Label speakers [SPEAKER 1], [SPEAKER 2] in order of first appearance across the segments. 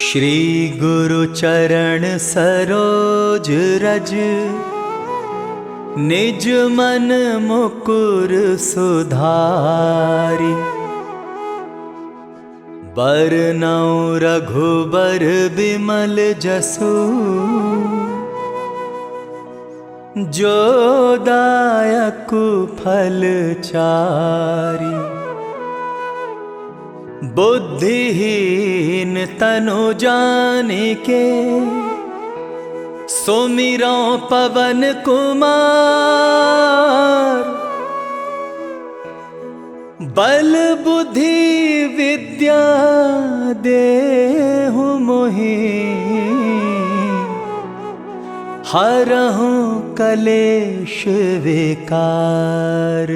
[SPEAKER 1] श्री गुरु चरण सरोज रज, निज मन मुकुर सुधारि। बरनउँ रघुबर बिमल जसु, जो दायक फल चारि। बुद्धिहीन तनु जानिके, सुमिरौं पवन कुमार। बल बुद्धि विद्या देहु मोहि, हरहूँ कलेश विकार।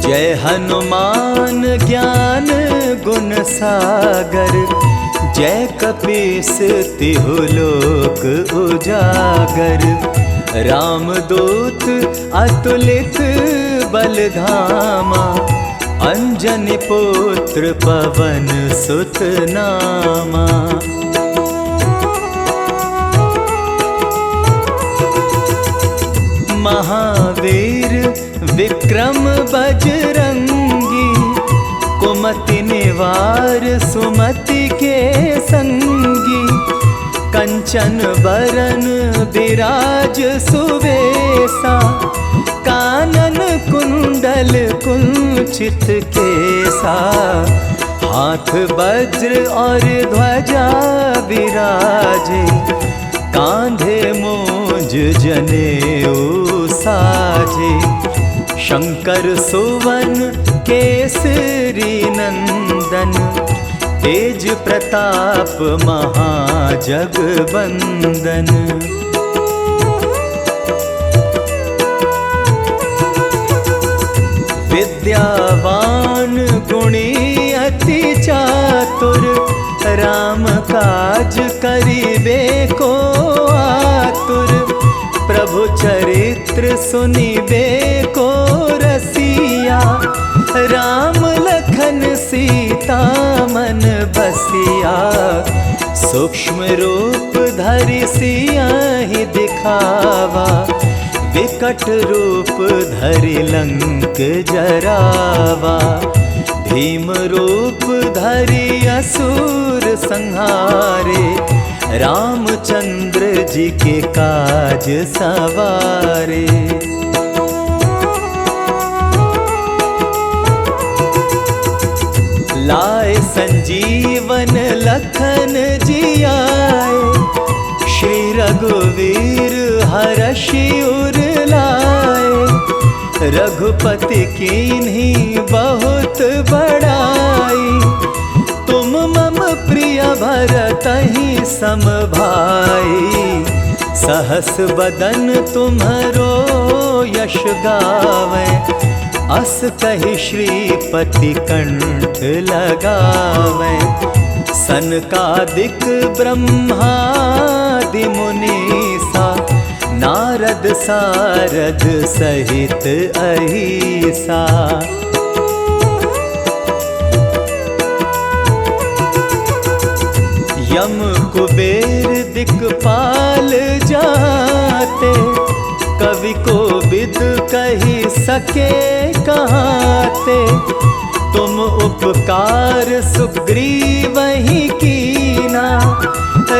[SPEAKER 1] जय हनुमान ज्ञान गुण सागर, जय कपीस तिहु लोक उजागर। रामदूत अतुलित बल धामा, अंजनी पुत्र पवन सुत नामा। महावीर विक्रम बजरंगी, कुमति निवार सुमति के संगी। कंचन बरन बिराज सुवेसा, कानन कुंडल कुंचित केसा। हाथ वज्र और ध्वजा विराजे, कांधे मूंज जनेऊ साजे। शंकर सुवन केसरी नंदन, तेज प्रताप महाजगवंदन। विद्यावान गुणी अति चातुर, राम काज करिबे को आतुर। प्रभु चरित्र सुनिबे को रसिया, राम लखन सीता मन बसिया। सूक्ष्म रूप धरि सियाहि दिखावा, विकट रूप धरि लंक जरावा। भीम रूप धरि असुर संहारे, रामचंद्र जी के काज सवारे। लाए संजीवन लखन जियाए, श्री रघुवीर हरषि उर लाए। रघुपति कीन्ही बहुत बड़ाई, तुम मम प्रिय भरतहि सम भाई। सहस बदन तुम्हरो यश गावै, अस कहि श्रीपति कंठ लगावै। सनकादिक ब्रह्मादि मुनीसा, नारद सारद सहित अहिसा। यम कुबेर दिक्पाल जाते, कवि कोविद कहि सके कहाते। तुम उपकार सुग्रीवहि कीना,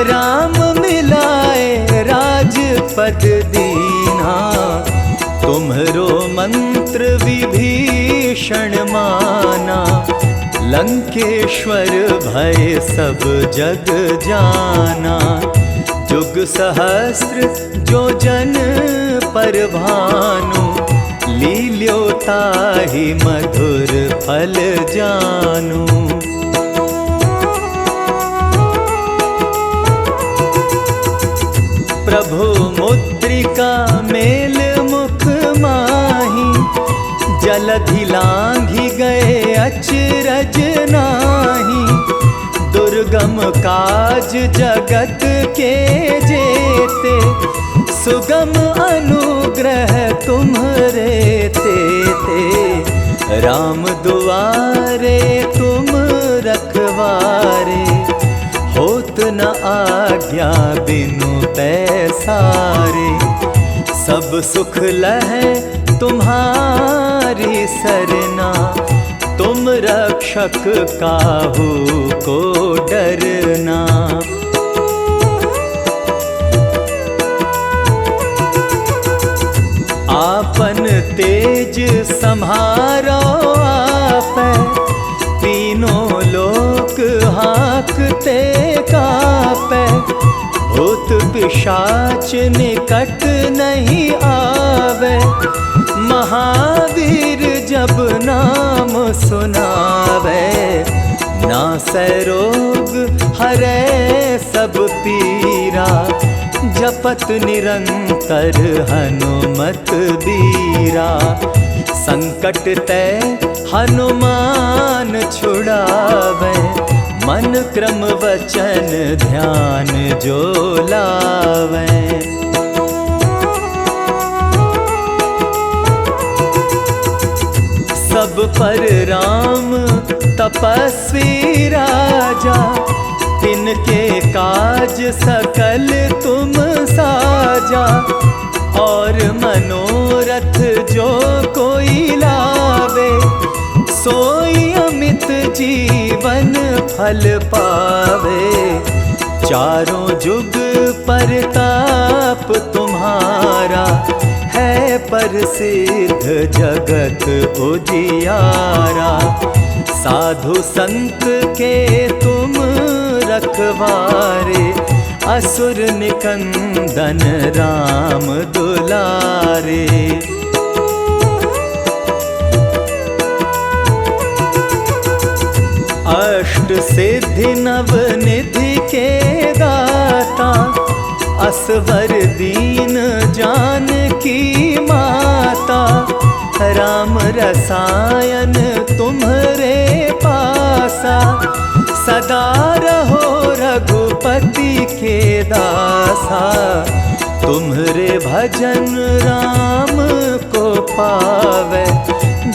[SPEAKER 1] राम मिलाए राजपद दीना। तुम्हरो मंत्र विभीषण माना, लंकेश्वर भय सब जग जाना। जुग सहस्र जो जन पर भानु, लील्यो ताहि मधुर फल जानु। प्रभु मुद्रिका मेल मुख माही, जलधि लांघि गए अचरज नाही। दुर्गम काज जगत के जेते, सुगम अनुग्रह तुम्हरे ते राम दुआरे तुम रखवारे। होत न आज्ञा बिनु पैसारे, सब सुख लहै तुम्हारी सरना। तुम रक्षक काहू को डरना। आपन तेज सम्हारो आपै, तीनों लोक हाँकते कापै। भूत पिशाच निकट नहीं आवे, महावीर जब नाम सुनावे। नासै रोग हरै सब पीरा, जपत निरंतर हनुमत बीरा। संकट ते हनुमान छुड़ावे, मन क्रम वचन ध्यान जो लावे। सब पर राम तपस्वी राजा, तिनके काज सकल तुम साजा। और मनोरथ जो कोई लावे, सोई अमित जीवन फल पावे। चारों जुग परताप तुम्हारा, है प्रसिद्ध जगत उजियारा। साधु संत के तुम रखवारे, असुर निकंदन राम दुलारे। अष्ट सिद्धि नव निधि के दाता, असवर दीन जानकी माता। राम रसायन तुम्हरे पासा, सदा रहो रघुपति के दासा। तुम्हरे भजन राम को पावे,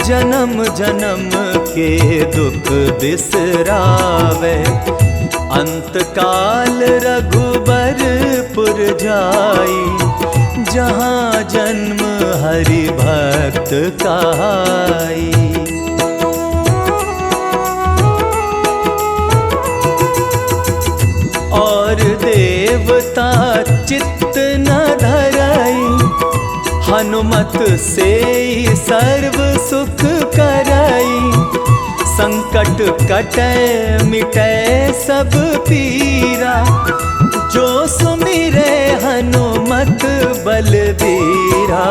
[SPEAKER 1] जन्म जन्म के दुख बिसरावे। अंत काल रघुबरपुर जाई, जहाँ जन्म हरि भक्त कहाई। और देवता चित्त न धराई, हनुमत से सर्व सुख कराई। संकट कटै मिटै सब पीरा, जो सुमिरै हनुमत बलबीरा।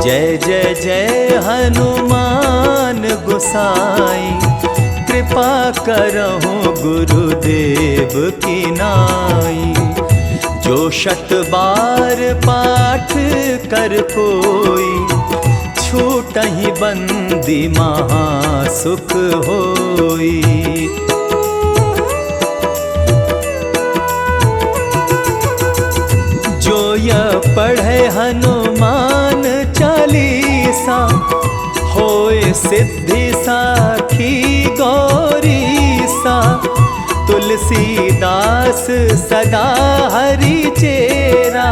[SPEAKER 1] जय जय जय हनुमान गोसाई, कृपा करहु गुरुदेव की नाई। जो शत बार पाठ कर कोई, छूटहि बंदी महा सुख होई। जो यह पढ़े हनुमान चालीसा, होए सिद्धि साखी गौरीसा। तुलसीदास सदा हरि चेरा,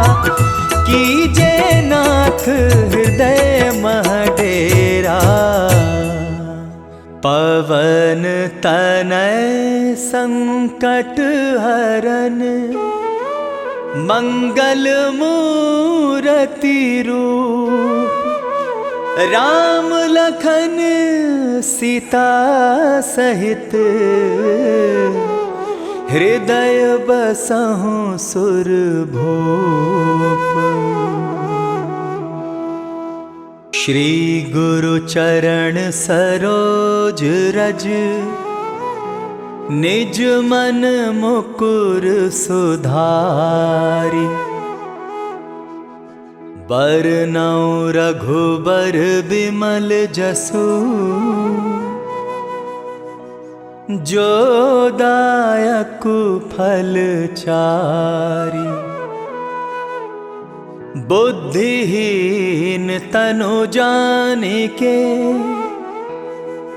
[SPEAKER 1] कीजे नाथ हृदय मह डेरा। पवन तनय संकट हरन, मंगल मूरति रूप। राम लखन सीता सहित, हृदय बसहु सुरभूप। श्री गुरु चरण सरोज रज, निज मन मुकुर सुधारि। बरनउँ रघुबर बिमल जसु, जो दायक फल चारि। बुद्धिहीन तनु जानिके,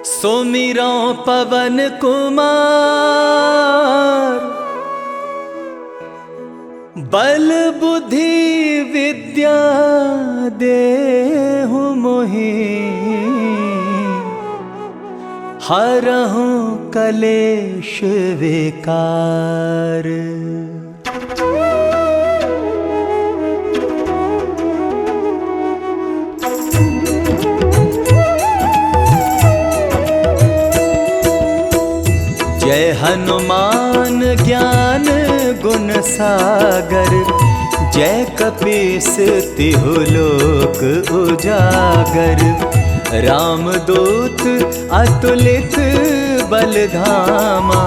[SPEAKER 1] सुमिरो पवन कुमार। बल बुद्धि विद्या देहु मोहि, हरहु कलेश विकार। जय हनुमान ज्ञान गुण सागर, जय कपीस तिहु लोक उजागर। रामदूत अतुलित बल धामा,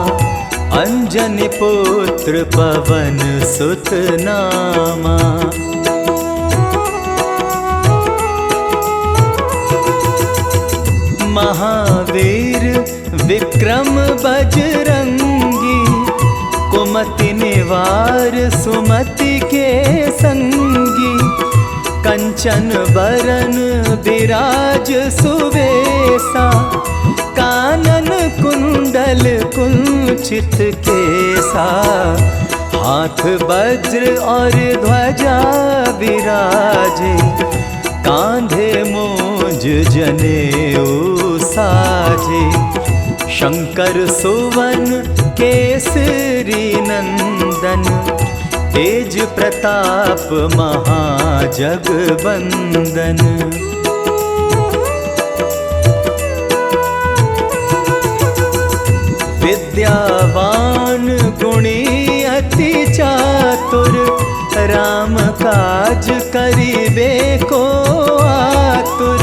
[SPEAKER 1] अंजनी पुत्र पवन सुत नामा। महावीर विक्रम बजरंगी, कुमति निवार सुमति के संगी। कंचन बरन विराज सुवेसा, कानन कुंडल कुंचित केसा। हाथ वज्र और ध्वजा विराजे, कांधे मूंज जनेऊ साजे। शंकर सुवन केसरी नंदन, तेज प्रताप महाजगवंदन। विद्यावान गुणी अति चातुर, राम काज करिबे को आतुर।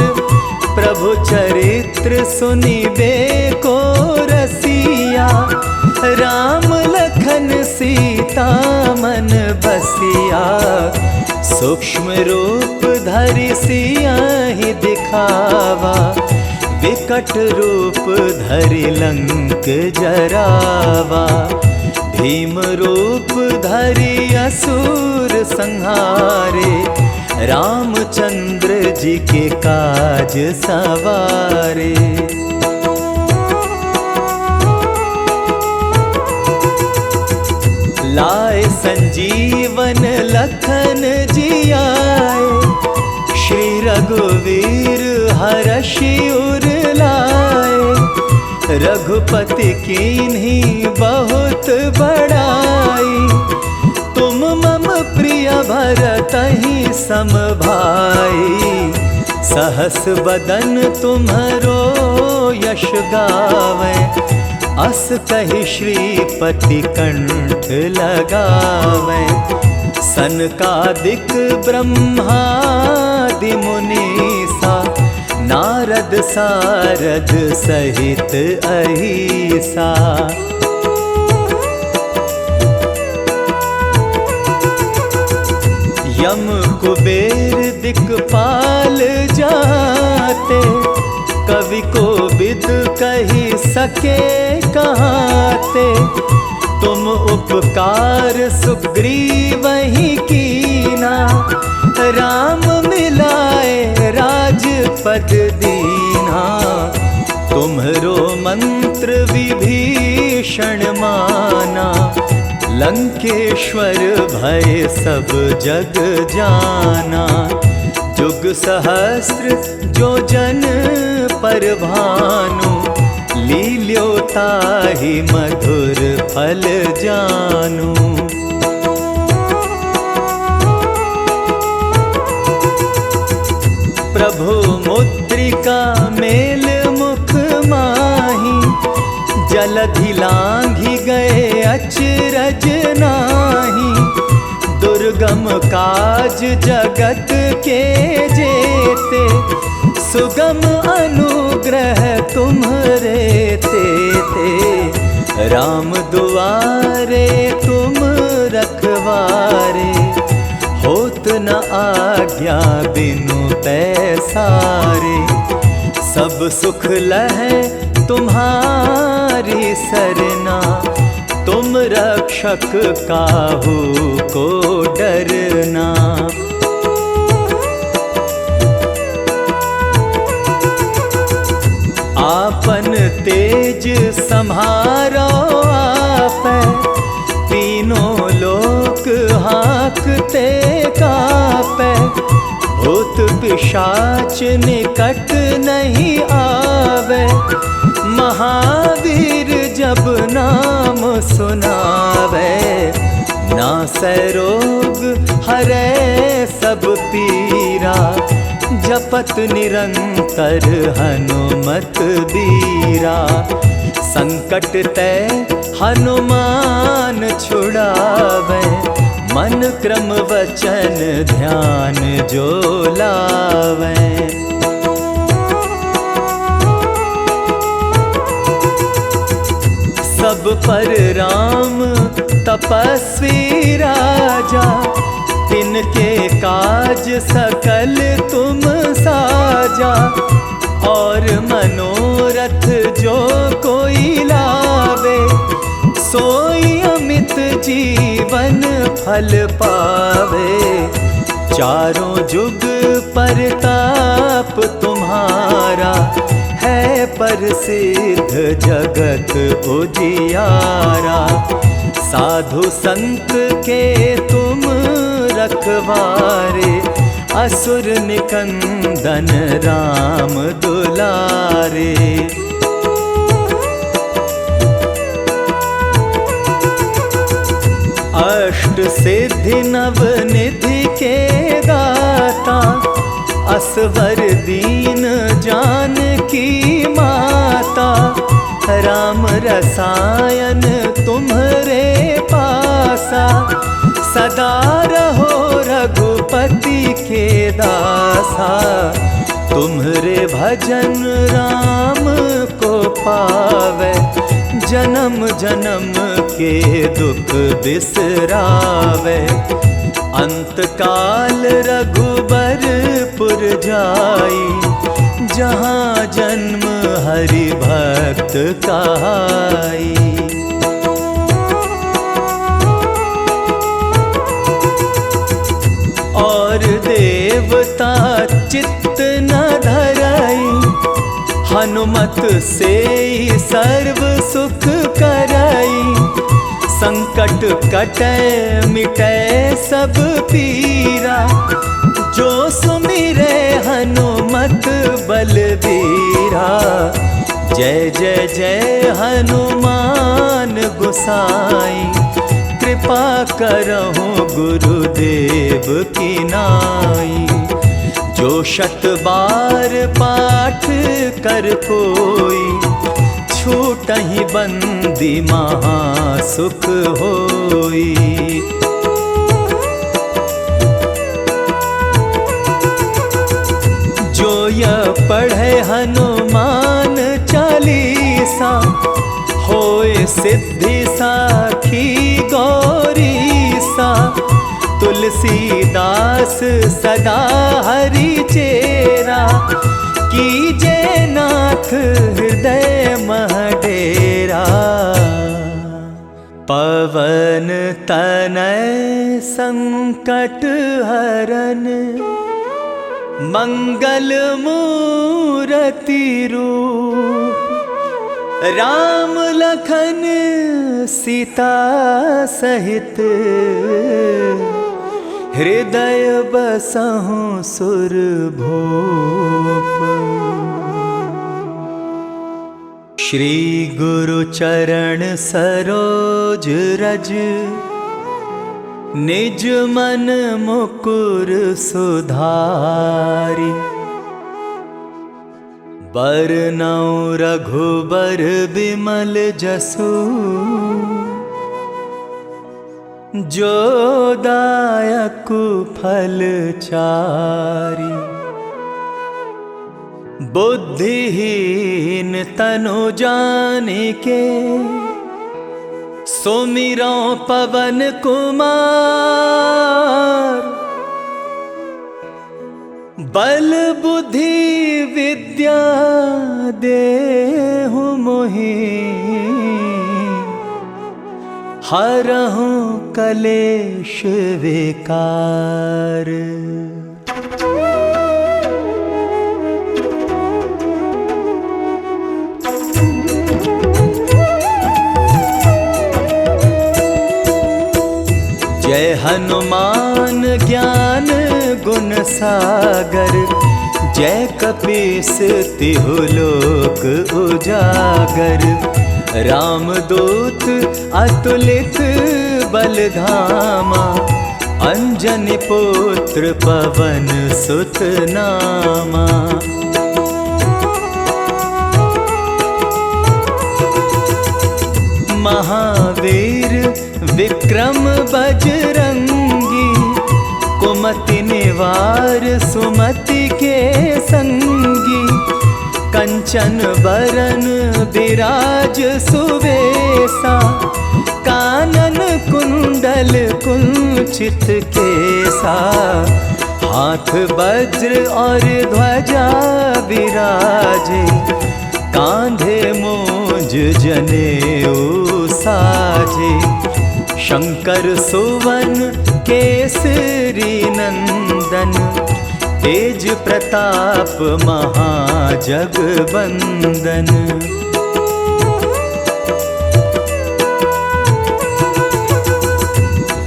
[SPEAKER 1] प्रभु चरित्र सुनिबे को रसिया, राम लखन सीता मन बसिया। सूक्ष्म रूप धरि सियाहि दिखावा, विकट रूप धरि लंक जरावा। भीम रूप धरि असुर संहारे, रामचंद्र जी के काज सवारे। लाए संजीवन लखन जियाए, श्री रघुवीर हरषि उर लाए। रघुपति कीन्ही बहुत बड़ाई, तुम मम प्रिय भरतहि सम भाई। सहस बदन तुम्हरो यश गावे, अस कहि श्रीपति कंठ लगावे। सनकादिक ब्रह्मादि मुनीसा, नारद सारद सहित अहिसा। यम कुबेर दिक्पाल जाते, कवि को बिद कही सके कहाते। तुम उपकार सुग्रीवहि कीना, राम मिलाए राजपद दीना। तुम्हरो मंत्र विभीषण माना, लंकेश्वर भय सब जग जाना। जुग सहस्त्र जो जन पर भानु, लील्योताहि मधुर फल जानू। प्रभु मुद्रिका मेल मुख माही, जलधि लांघि गए अचरज नाही। दुर्गम काज जगत के जेते, सुगम अनुग्रह तुम्हरे तेते। राम दुआरे तुम रखवारे, होत न आज्ञा बिनु पैसारे। सब सुख लहै तुम्हारी सरना, तुम रक्षक काहू को डरना। निज सम्हारो आपै, तीनों लोक हाँकते कापै, भूत पिशाच निकट नहीं आवे, महावीर जब नाम सुनावे, नासै रोग हरै सब पीरा, जपत निरंतर हनुमत बीरा, संकट ते हनुमान छुड़ावे, मन क्रम वचन ध्यान जो लावे। सब पर राम तपस्वी राजा, तिनके काज सकल तुम साजा, और मनोरथ जो कोई लावे, सोई अमित जीवन फल पावे, चारों जुग परताप तुम्हारा, है प्रसिद्ध जगत उजियारा, साधु संत के तुम रखवारे, असुर निकंदन राम दुलारे। अष्ट सिद्धि नव निधि के दाता, असवर दीन जानकी माता, राम रसायन तुम्हरे पासा, सदा रहो रघुपति के दासा, तुम्हरे भजन राम को पावे, जन्म जन्म के दुख बिसरावे, अंत काल रघुबरपुर जाई, जहाँ जन्म हरि भक्त कहाई। और देवता चित्त न धराई, हनुमत से सर्व सुख कराई, संकट कटै मिटै सब पीरा, जो सुमिरै हनुमत बलबीरा, जय जय जय हनुमान गोसाई, कृपा करहु गुरुदेव की नाई, जो शत बार पाठ कर कोई, छूटहि बंदी महासुख होई। जो यह पढ़े हनुमान चालीसा, होए सिद्धि साखी गौरीसा, तुलसीदास सदा हरि चेरा, कीजे नाथ हृदय मह डेरा, पवन तनय संकट हरन, मंगल मूरति रूप, राम लखन सीता सहित, हृदय बसहु सुरभूप। श्री गुरु चरण सरोज रज, निज मन मुकुर सुधारि, बरनउँ रघुबर बिमल जसु, जो दायकु फल चारि। बुद्धिहीन तनु जानिके, सुमिरौ पवन कुमार, बल बुद्धि विद्या देहु मोहि, हरहु कलेश विकार। जय हनुमान ज्ञान गुण सागर, जय कपीस तिहु लोक उजागर। रामदूत अतुलित बल धामा, अंजनी पुत्र पवन सुत नामा। महावीर विक्रम बजरंगी, कुमति निवार सुमति के संगी। कंचन बरन विराज सुवेसा, कानन कुंडल कुंचित केसा। हाथ वज्र और ध्वजा विराजे, कांधे मूंज जनेऊ साजे। शंकर सुवन केसरी नंदन, तेज प्रताप महाजगवंदन।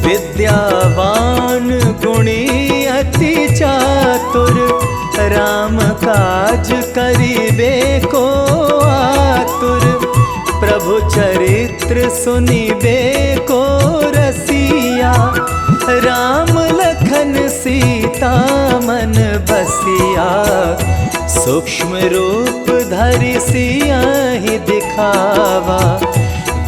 [SPEAKER 1] विद्यावान गुणी अति चातुर, राम काज करिबे को आतुर। प्रभु चरित्र सुनिबे को रसिया, राम लखन सीता मन बसिया। सूक्ष्म रूप धरि सियाहि दिखावा,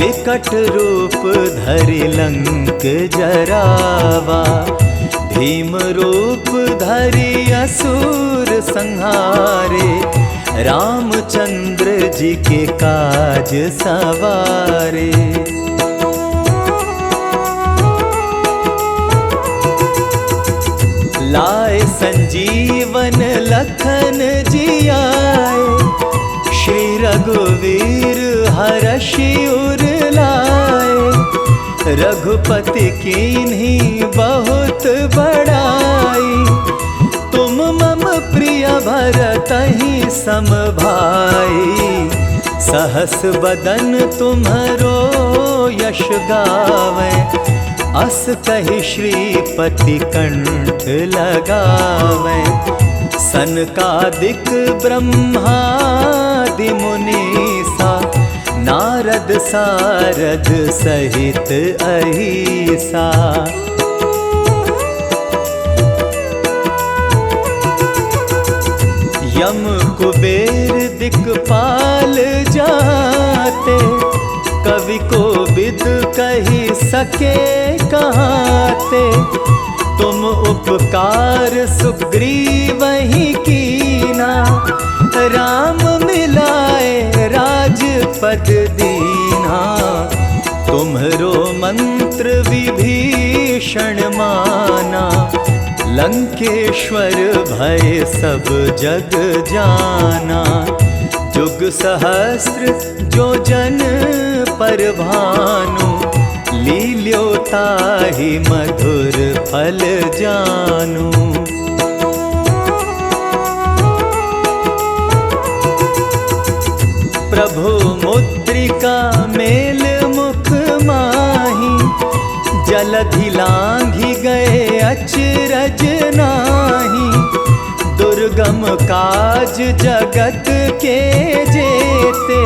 [SPEAKER 1] विकट रूप धरि लंक जरावा। भीम रूप धरि असुर संहारे, रामचंद्र जी के काज सवारे। लाए संजीवन लखन जियाए, श्री रघुवीर हरषि उर लाए। रघुपति कीन्ही बहुत बड़ाई, तुम मम प्रिय भरतहि सम भाई। सहस बदन तुम्हरो यश गावे, अस कहि श्रीपति कंठ लगावे। सनकादिक ब्रह्मादि मुनीसा, नारद सारद सहित अहिसा। यम कुबेर दिक्पाल जाते, कवि को विद कही सके कहाते। तुम उपकार सुग्रीवहि कीना, राम मिलाए राजपद दीना। तुम्हरो मंत्र विभीषण माना, लंकेश्वर भय सब जग जाना। जुग सहस्र जो जन पर भानु, लील्यो ताहि मधुर फल जानु। प्रभु मुद्रिका मेल मुख माही, जलधि लांघि गए अचरज नाही। दुर्गम काज जगत के जेते,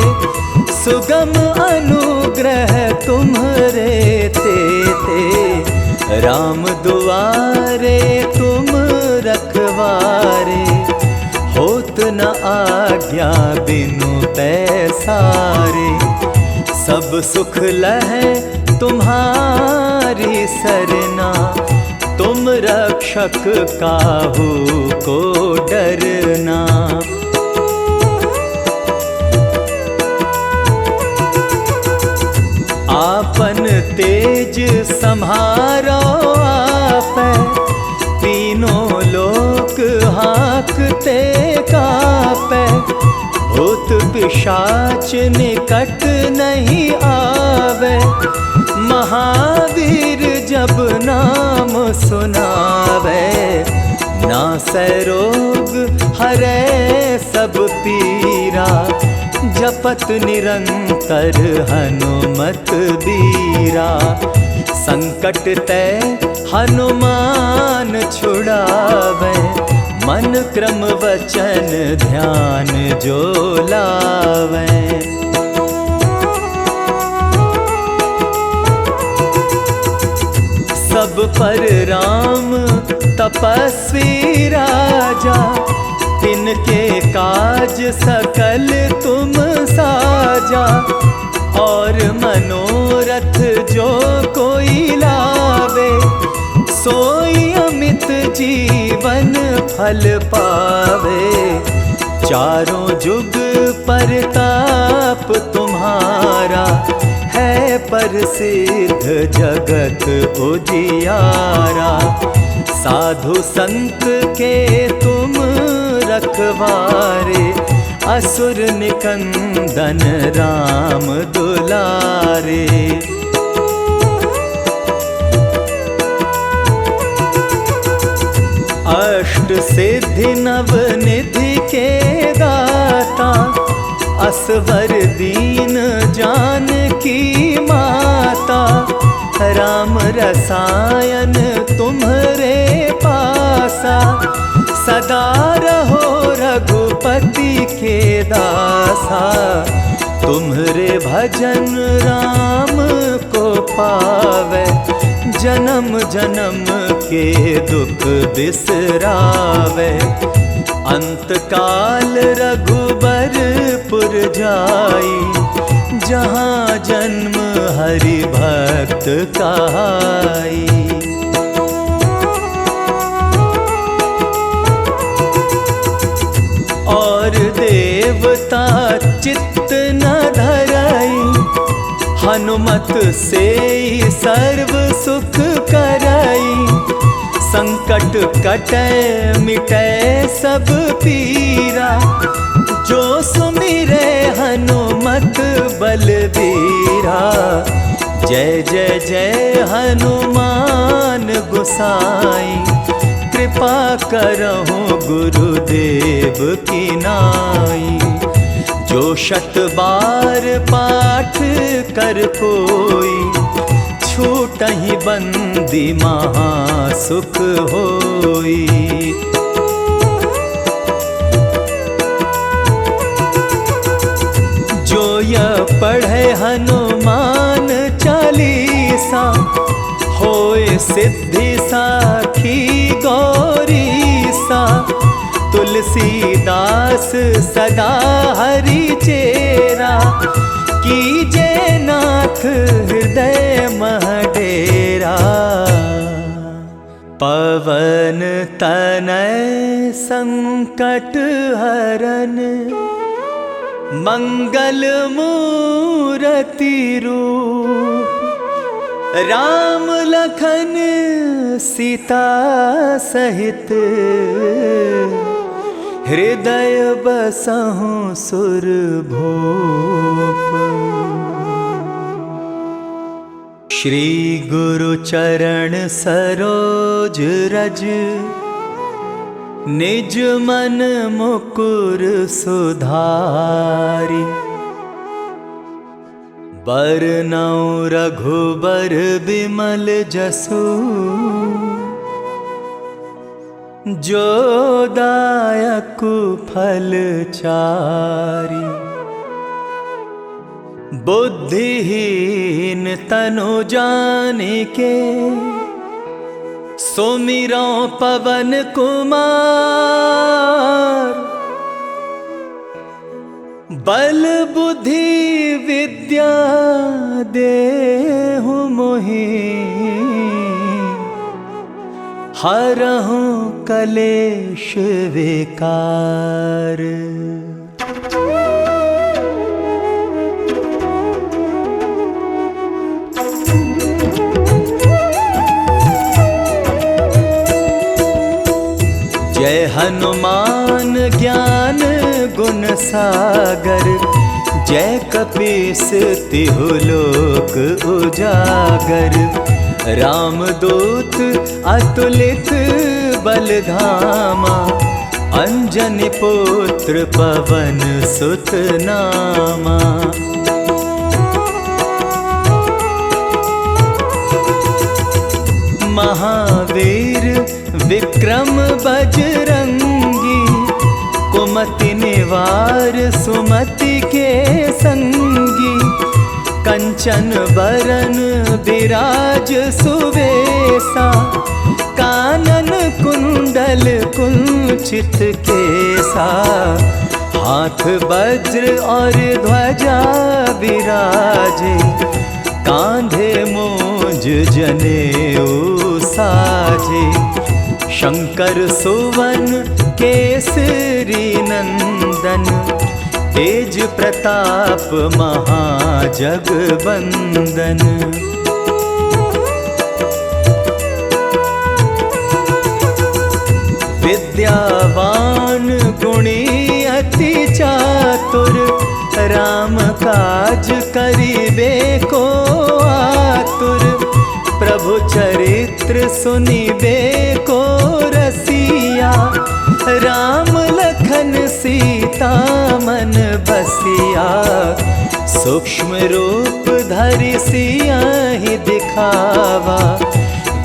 [SPEAKER 1] सुगम अनुग्रह तुम्हरे तेते। राम दुआरे तुम रखवारे, होत न आज्ञा बिनु पैसारे। सब सुख लहै तुम्हारी सरना, तुम रक्षक काहू को डरना। आपन तेज सम्हारो आपै, तीनों लोक हाँकते कापै। भूत पिशाच निकट नहीं आवे, महावीर जब नाम सुनावे। नासै रोग हरै सब पीरा, जपत निरंतर हनुमत बीरा। संकट ते हनुमान छुड़ावे, मन क्रम वचन ध्यान जो लावे। सब पर राम तपस्वी राजा, तिनके काज सकल तुम साजा। और मनोरथ जो कोई लावे, सोई अमित जीवन फल पावे। चारों जुग परताप तुम्हारा, है प्रसिद्ध जगत उजियारा। साधु संत के तुम रखवारे, असुर निकंदन राम दुलारे। अष्ट सिद्धि नव निधि के दाता, असवर दीन जानकी माता। राम रसायन तुम्हरे पासा, सदा रहो रघुपति के दासा। तुम्हरे भजन राम को पावे, जन्म जन्म के दुख बिसरावे। अंत काल रघुबरपुर जाई, जहाँ जन्म हरि भक्त कहाई। और देवता चित्त न धरई, हनुमत से सर्व सुख करई। संकट कटै मिटै सब पीरा, जो सुमिरै हनुमत बलबीरा। जय जय जय हनुमान गोसाई, कृपा करहु गुरुदेव की नाई। जो 100 बार पाठ कर कोई, छूटहि बंदी महासुख होई। जो यह पढ़े हनुमान चालीसा, होए सिद्धि साखी गौरीसा। तुलसीदास सदा हरि चेरा, कीजे नाथ हृदय मह डेरा। पवन तनय संकट हरन, मंगल मूरति रूप। राम लखन सीता सहित, हृदय बसहु सुरभूप। श्री गुरु चरण सरोज रज, निज मन मुकुर सुधारि। बरनउँ रघुबर बिमल जसु, जो दायकु फल चारि। बुद्धिहीन तनु जानिके, सुमिरौ पवन कुमार। बल बुद्धि विद्या देहु मोहि, हरहु कलेश विकार। जय हनुमान ज्ञान गुण सागर, जय कपीस तिहु लोक उजागर। रामदूत अतुलित बलधामा, अंजनी पुत्र पवन सुत नामा। महावीर विक्रम बजरंगी, कुमति निवार सुमति के संगी, कंचन बरन विराज सुवेसा, कानन कुंडल कुंचित केसा, हाथ वज्र और ध्वजा विराजे, कांधे मोज जनेऊ साजे, शंकर सुवन केसरी नंदन, तेज प्रताप महाजगबंदन। विद्यावान गुणी अति चातुर, राम काज करिबे को आतुर, प्रभु चरित्र सुनिबे को रसिया, राम लखन सीता मन बसिया, सूक्ष्म रूप धरि सियाहि दिखावा,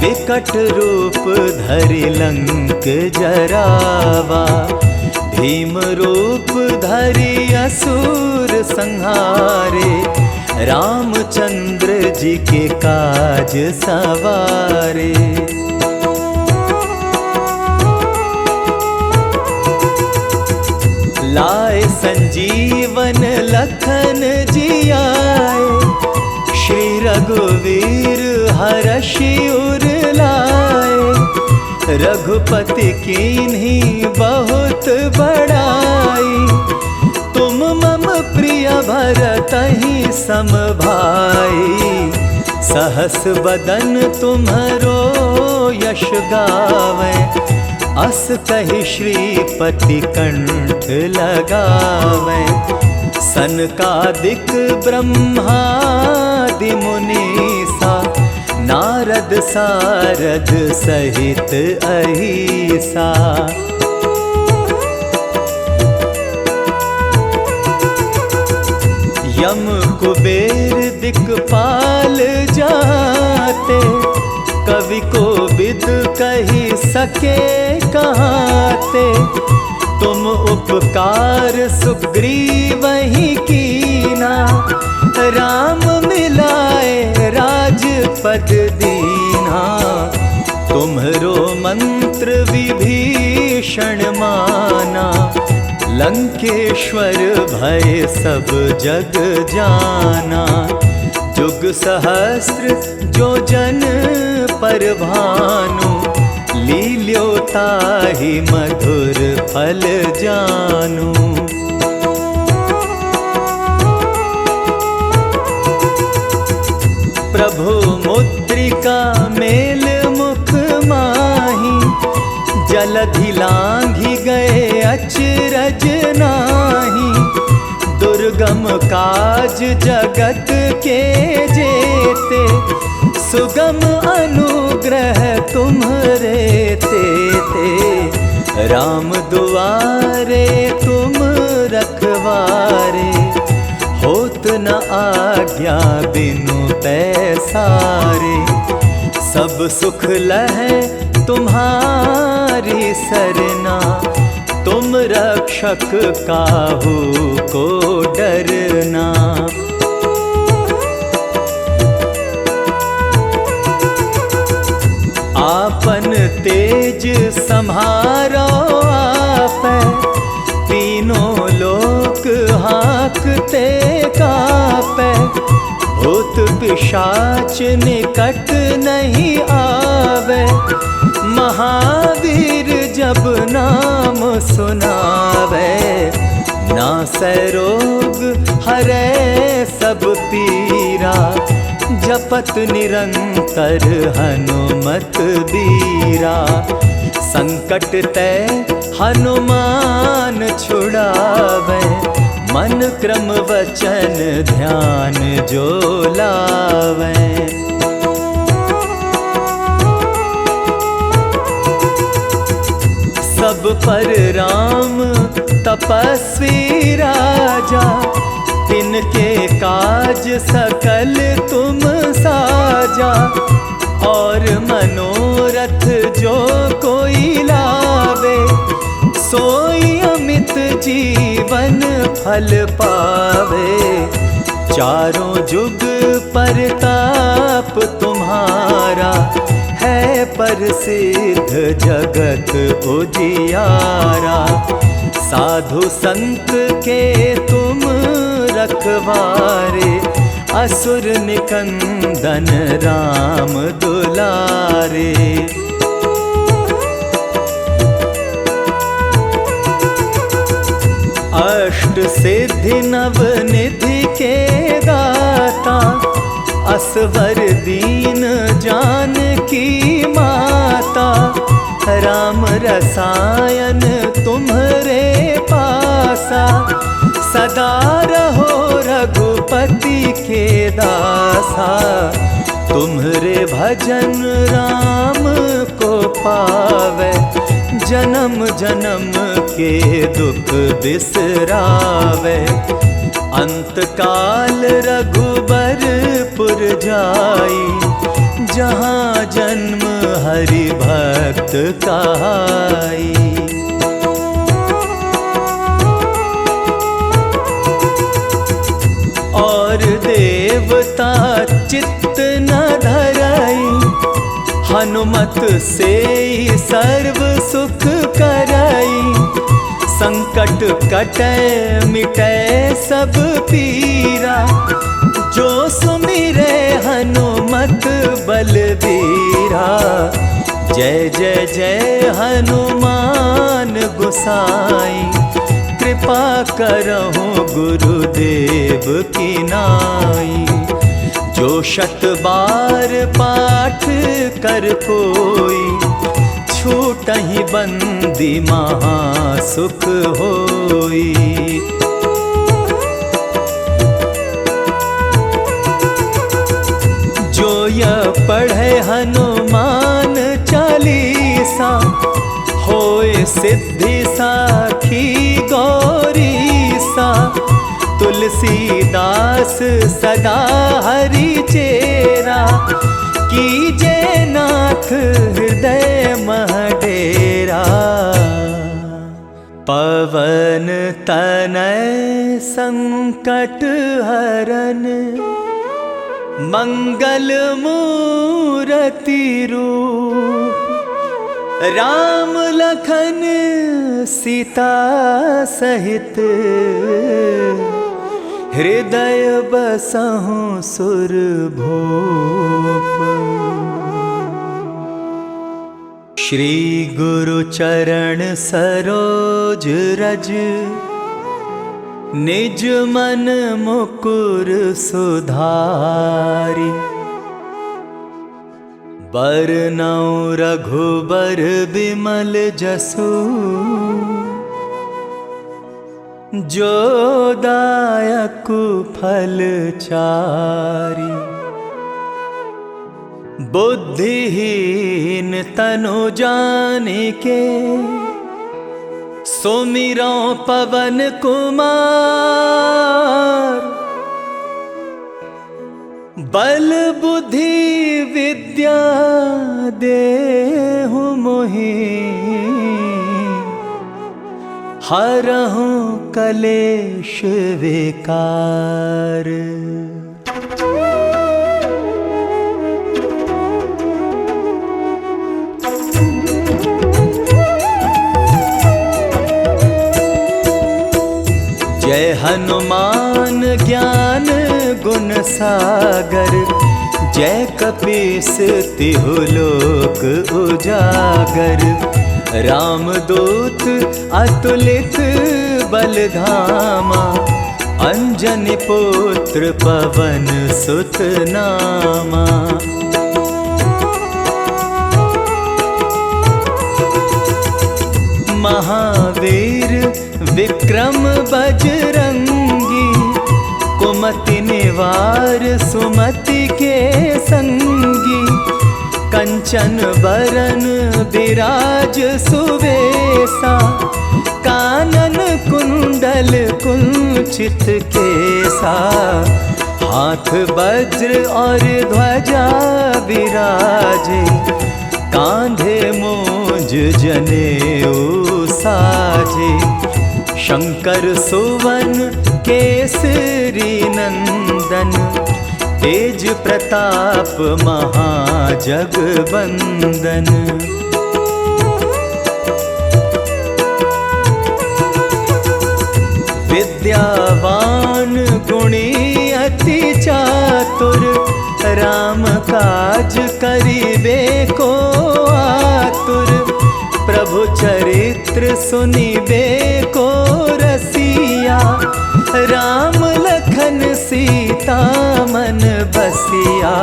[SPEAKER 1] विकट रूप धरि लंक जरावा, भीम रूप धरि असुर संहारे, रामचंद्र जी के काज सवारे। लाए संजीवन लखन जियाए, श्री रघुवीर हरषि उर लाए, रघुपति कीन्ही बहुत बड़ाई, तुम मम प्रिय भरतहि सम भाई, सहस बदन तुम्हरो यश गावे, अस कहि श्रीपति कंठ लगावे, सनकादिक ब्रह्मादि मुनीसा, नारद सारद सहित अहिसा। यम कुबेर दिक्पाल जाते, कवि को विद कही सके कहाते, तुम उपकार सुग्रीवहि कीना, राम मिलाए राजपद दीना, तुम्हरो मंत्र विभीषण माना, लंकेश्वर भय सब जग जाना, जुग सहस्त्र जो जन पर भानु, लील्यो ताहि मधुर फल जानु। प्रभु मुद्रिका मेल मुख माही, जलधि लांघि गए अचरज नाही, दुर्गम काज जगत के जेते, सुगम अनुग्रह तुम्हरे तेते, राम दुआरे तुम रखवारे, होत न आज्ञा बिनु पैसारे, सब सुख लहै तुम्हारी सरना, तुम रक्षक काहू को डरना। आपन तेज सम्हारो आपै, तीनों लोक हाँकते कापै, भूत पिशाच निकट नहीं आवे, महावीर जब नाम सुनावे, नासै रोग हरै सब पीरा, जपत निरंतर हनुमत बीरा, संकट ते हनुमान छुड़ावे, मन क्रम वचन ध्यान जो लावे। सब पर राम तपस्वी राजा, तिनके काज सकल तुम साजा, और मनोरथ तीरथ जो कोई लावे, सोई अमित जीवन फल पावे। चारों जुग परताप तुम्हारा, है प्रसिद्ध जगत उजियारा। साधु संत के तुम रखवारे, असुर निकंदन राम दुलारे। अष्ट सिद्धि नव निधि के दाता, असवर दीन जानकी माता। राम रसायन तुम्हरे पासा, सदा रहो रघुपति के दासा। तुम्हरे भजन राम को पावे, जन्म जन्म के दुख बिसरावे। अंत काल रघुबरपुर जाई, जहाँ जन्म हरि भक्त कहाई। और देवता चित्त न धरई, हनुमत से सर्व सुख करई। संकट कटै मिटै सब पीरा, जो सुमिरै हनुमत बलबीरा। जय जय जय हनुमान गोसाई, कृपा करहु गुरुदेव की नाई। जो शत बार पाठ कर कोई, छूटहि बंदी महा सुख होई। जो यह पढ़े हनुमान चालीसा, होए सिद्धि साखी गौरीसा। तुलसीदास सदा हरि चेरा, कीजे नाथ हृदय मह डेरा। पवन तनय संकट हरन, मंगल मूरति रूप। राम लखन सीता सहित, हृदय बसहु सुरभूप। श्री गुरु चरण सरोज रज, निज मन मुकुर सुधारि। बरनउँ रघुबर बिमल जसु, जो दायक फल चारि। बुद्धिहीन तनु जानिके, सुमिरौ पवन कुमार। बल बुद्धि विद्या देहु मोहि, हरहु कलेश विकार। जय हनुमान ज्ञान गुण सागर, जय कपीस तिहु लोक उजागर। रामदूत अतुलित बलधामा, अंजनी पुत्र पवन सुत नामा। महावीर विक्रम बजरंगी, कुमति निवार सुमति के संगी। कंचन बरन विराज सुवेसा, कानन कुंडल कुंचित केसा। हाथ वज्र और ध्वजा विराजे, कांधे मोज जनेऊ साजे, शंकर सुवन केसरी नंदन, तेज प्रताप महाजगबंदन। विद्यावान गुणी अति चातुर, राम काज करिबे को आतुर। प्रभु चरित्र सुनिबे को रसिया, राम लखन सीता मन बसिया।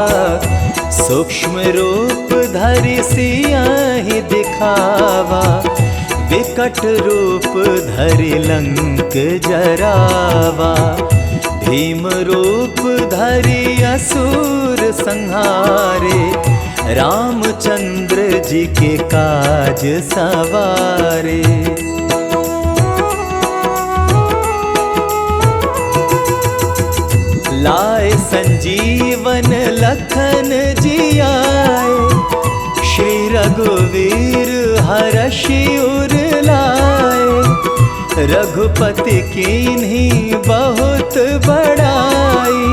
[SPEAKER 1] सूक्ष्म रूप धरि सियाहि दिखावा, विकट रूप धरि लंक जरावा। भीम रूप धरि असुर संहारे, रामचंद्र जी के काज सवारे। लाए संजीवन लखन जियाए, श्री रघुवीर हरषि उर लाए। रघुपति कीन्ही बहुत बड़ाई,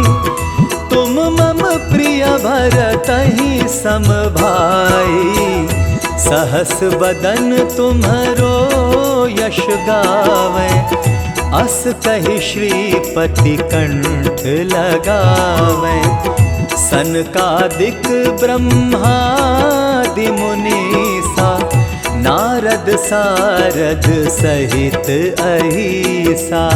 [SPEAKER 1] तुम मम प्रिय भरतहि सम भाई। सहस बदन तुम्हरो यश गावे, अस कहि श्रीपति कंठ लगावे। सनकादिक ब्रह्मादि मुनीसा, नारद सारद सहित अहिसा।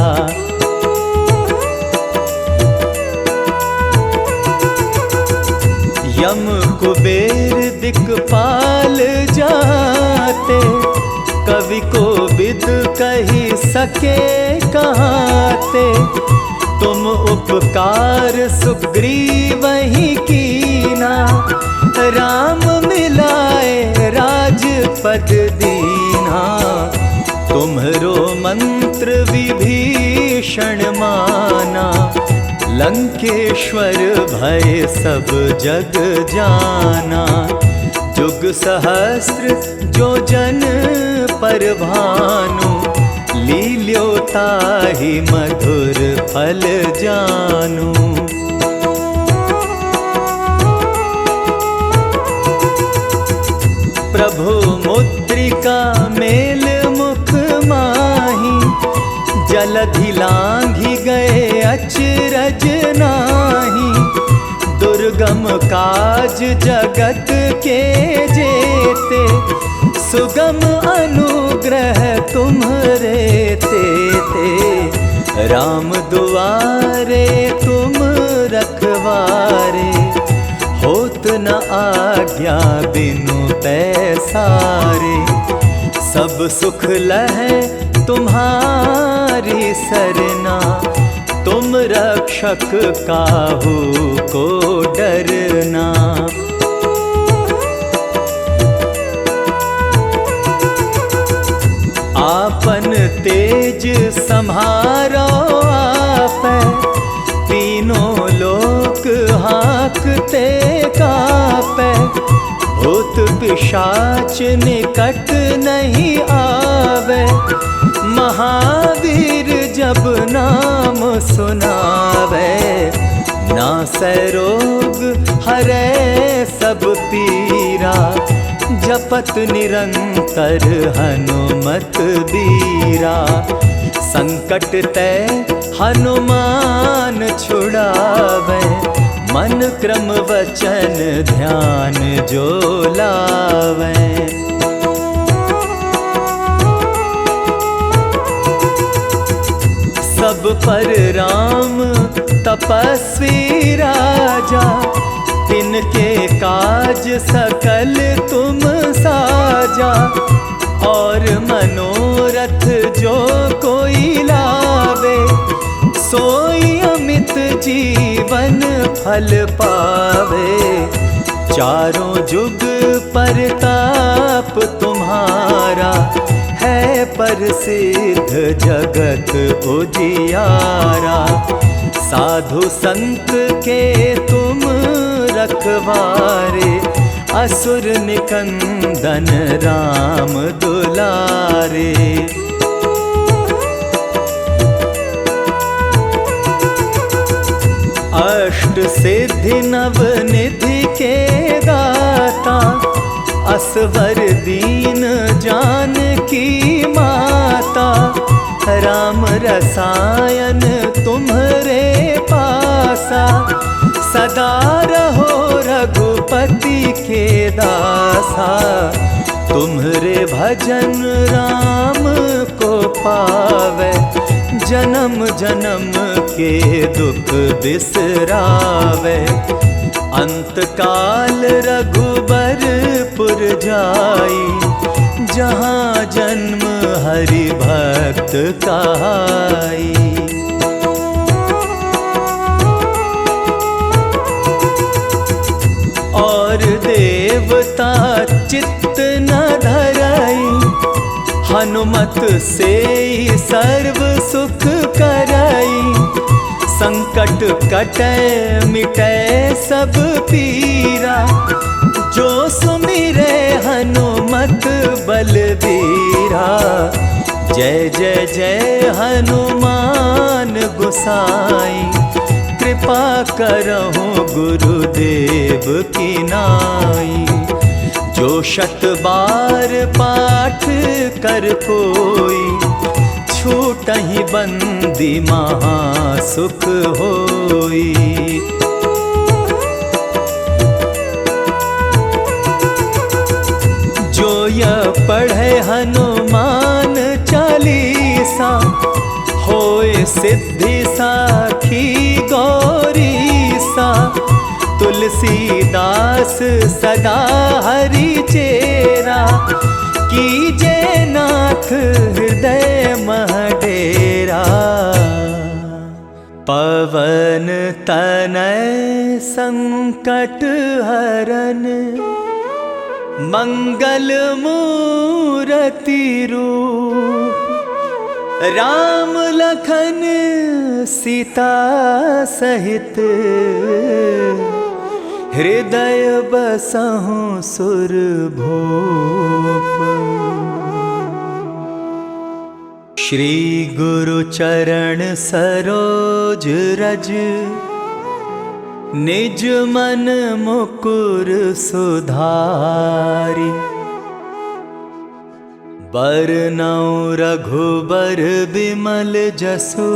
[SPEAKER 1] यम कुबेर दिक्पाल जाते, कवि को बिद कही सके कहाते। तुम उपकार सुग्रीवहि कीना, राम मिलाए राजपद दीना। तुम्हरो मंत्र विभीषण माना, लंकेश्वर भय सब जग जाना। जुग सहस्र जो जन पर भानु, लील्यो ताहि मधुर फल जानु। प्रभु मुद्रिका मेल मुख माही, जलधि लांघि गए अचरज नाही। दुर्गम काज जगत के जेते, सुगम अनुग्रह तुम्हरे तेते। राम दुआरे तुम रखवारे, होत न आज्ञा बिनु पैसारे। सब सुख लहै तुम्हारी सरना, तुम रक्षक काहू को डरना। आपन तेज सम्हारो आपै, तीनों लोक हाँकते कापै। भूत पिशाच निकट नहीं आवे, महावीर जब नाम सुनावे। नासै रोग हरै सब पीरा, जपत निरंतर हनुमत बीरा। संकट ते हनुमान छुड़ावे, मन क्रम वचन ध्यान जो लावे। सब पर राम तपस्वी राजा, तिनके काज सकल तुम साजा। और मनोरथ जो कोई लावे, सोई अमित जीवन फल पावे। चारों जुग परताप तुम्हारा, है प्रसिद्ध जगत उजियारा। साधु संत के तुम रखवारे, असुर निकंदन राम दुलारे। अष्ट सिद्धि नव निधि के दाता, असवर दीन जानकी माता। राम रसायन तुम्हरे पासा, सदा रहो रघुपति के दासा। तुम्हरे भजन राम को पावे, जन्म जन्म के दुख बिसरावे। अंत काल रघुबरपुर जाई, जहाँ जन्म हरि भक्त कहाई। और देवता चित्त न धरई, हनुमत से सर्व सुख करई। संकट कटै मिटै सब पीरा, जो सुमिरै हनुमत बलबीरा। जय जय जय हनुमान गोसाई, कृपा करहु गुरुदेव की नाई। जो शत बार पाठ कर कोई, छूटहि बंदी महा सुख होई। जो यह पढ़े हनुमान चालीसा, होए सिद्धि साखी गौरीसा। तुलसीदास सदा हरि चेरा, कीजे नाथ हृदय मह डेरा। पवन तनय संकट हरन, मंगल मूरति रूप। राम लखन सीता सहित, हृदय बसहु सुरभूप। श्री गुरु चरण सरोज रज, निज मन मुकुर सुधारि। बरनउँ रघुबर बिमल जसु,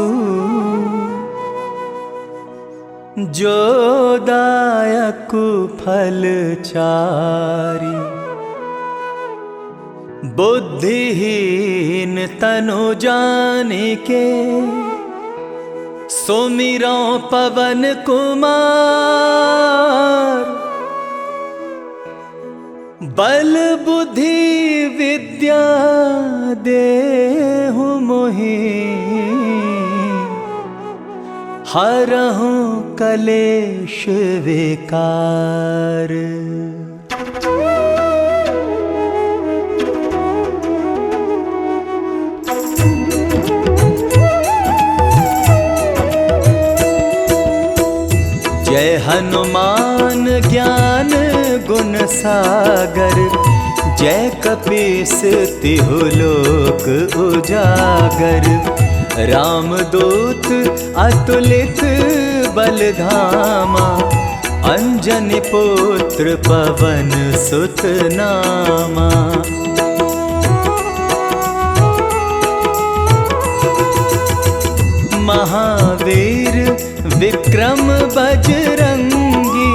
[SPEAKER 1] जो दायक फल चारि। बुद्धिहीन तनु जानिके, सुमिरौ पवन कुमार। बल बुद्धि विद्या देहु मोहि, हरहु कलेश विकार। जय हनुमान ज्ञान गुण सागर, जय कपीस तिहु लोक उजागर। रामदूत अतुलित बलधामा, अंजनी पुत्र पवन सुत नामा। महावीर विक्रम बजरंगी,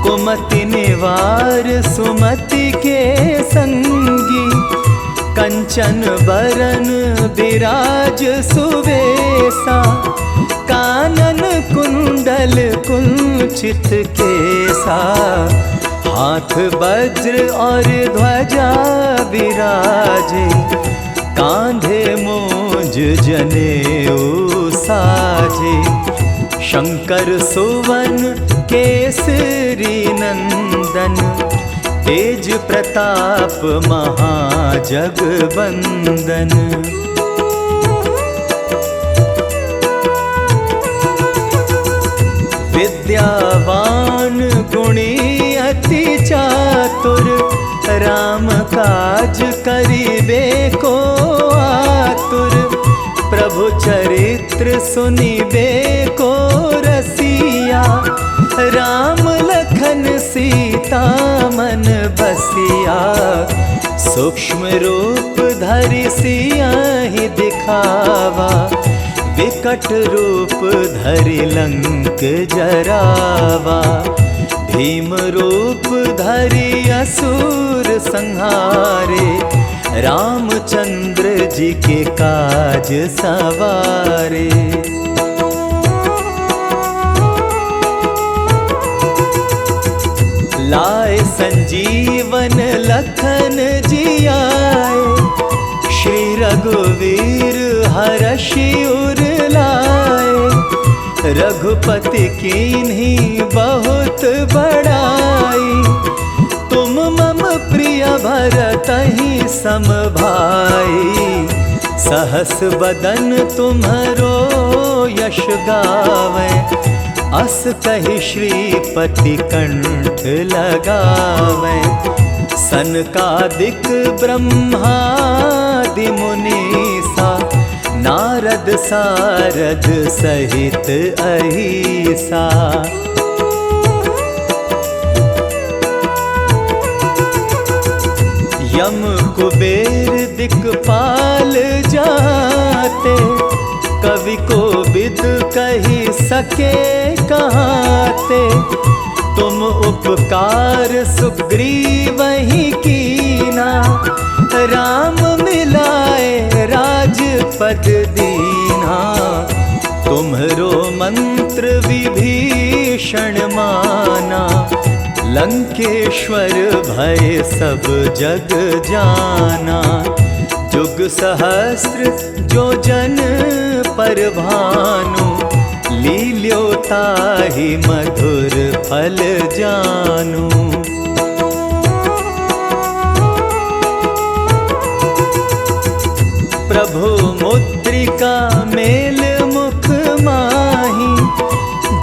[SPEAKER 1] कुमति निवार सुमति के संगी। कंचन बरन बिराज सुवेसा, कानन कुंडल कुंचित केसा। हाथ वज्र और ध्वजा विराजे, कांधे मोज जनेऊ साजे। शंकर सुवन केसरी नंदन, तेज प्रताप महाजगवंदन। विद्यावान गुणी अति चार, आतुर, राम काज करिबे को आतुर। प्रभु चरित्र सुनिबे को रसिया, राम लखन सीता मन बसिया। सूक्ष्म रूप धरि सियाहि दिखावा, विकट रूप धरि लंक जरावा। भीम रूप धरि असुर संहारे, रामचंद्र जी के काज सवारे। लाए संजीवन लखन जी आए, श्री रघुवीर हरषि उर लाए। रघुपति कीन्ही बहुत बड़ाई, तुम मम प्रिय भरतहि सम भाई। सहस बदन तुम्हरो यश गावै, अस कहि श्रीपति कंठ लगावै। सनकादिक ब्रह्मादि मुनीसा, नारद सारद सहित अहिसा। यम कुबेर दिक्पाल जाते, कवि को बिद कही सके कहाते। तुम उपकार सुग्रीवहि कीना, राम मिलाए राजपद दीना। तुम्हरो मंत्र विभीषण माना, लंकेश्वर भय सब जग जाना। जुग सहस्र जो जन पर भानु, लील्यो ताहि मधुर फल जानु। प्रभु मुद्रिका मेल मुख माही,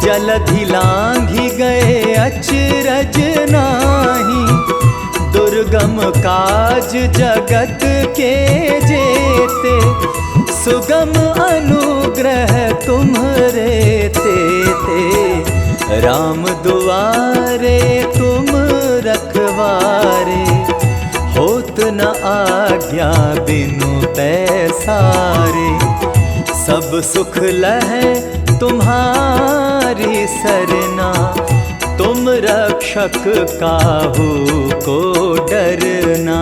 [SPEAKER 1] जलधि लांघि गए अचरज नाही। दुर्गम काज जगत के जेते, सुगम अनुग्रह तुम्हरे तेते। राम दुआरे तुम रखवारे, होत न आज्ञा बिनु पैसारे। सब सुख लहै तुम्हारी सरना, तुम रक्षक काहू को डरना।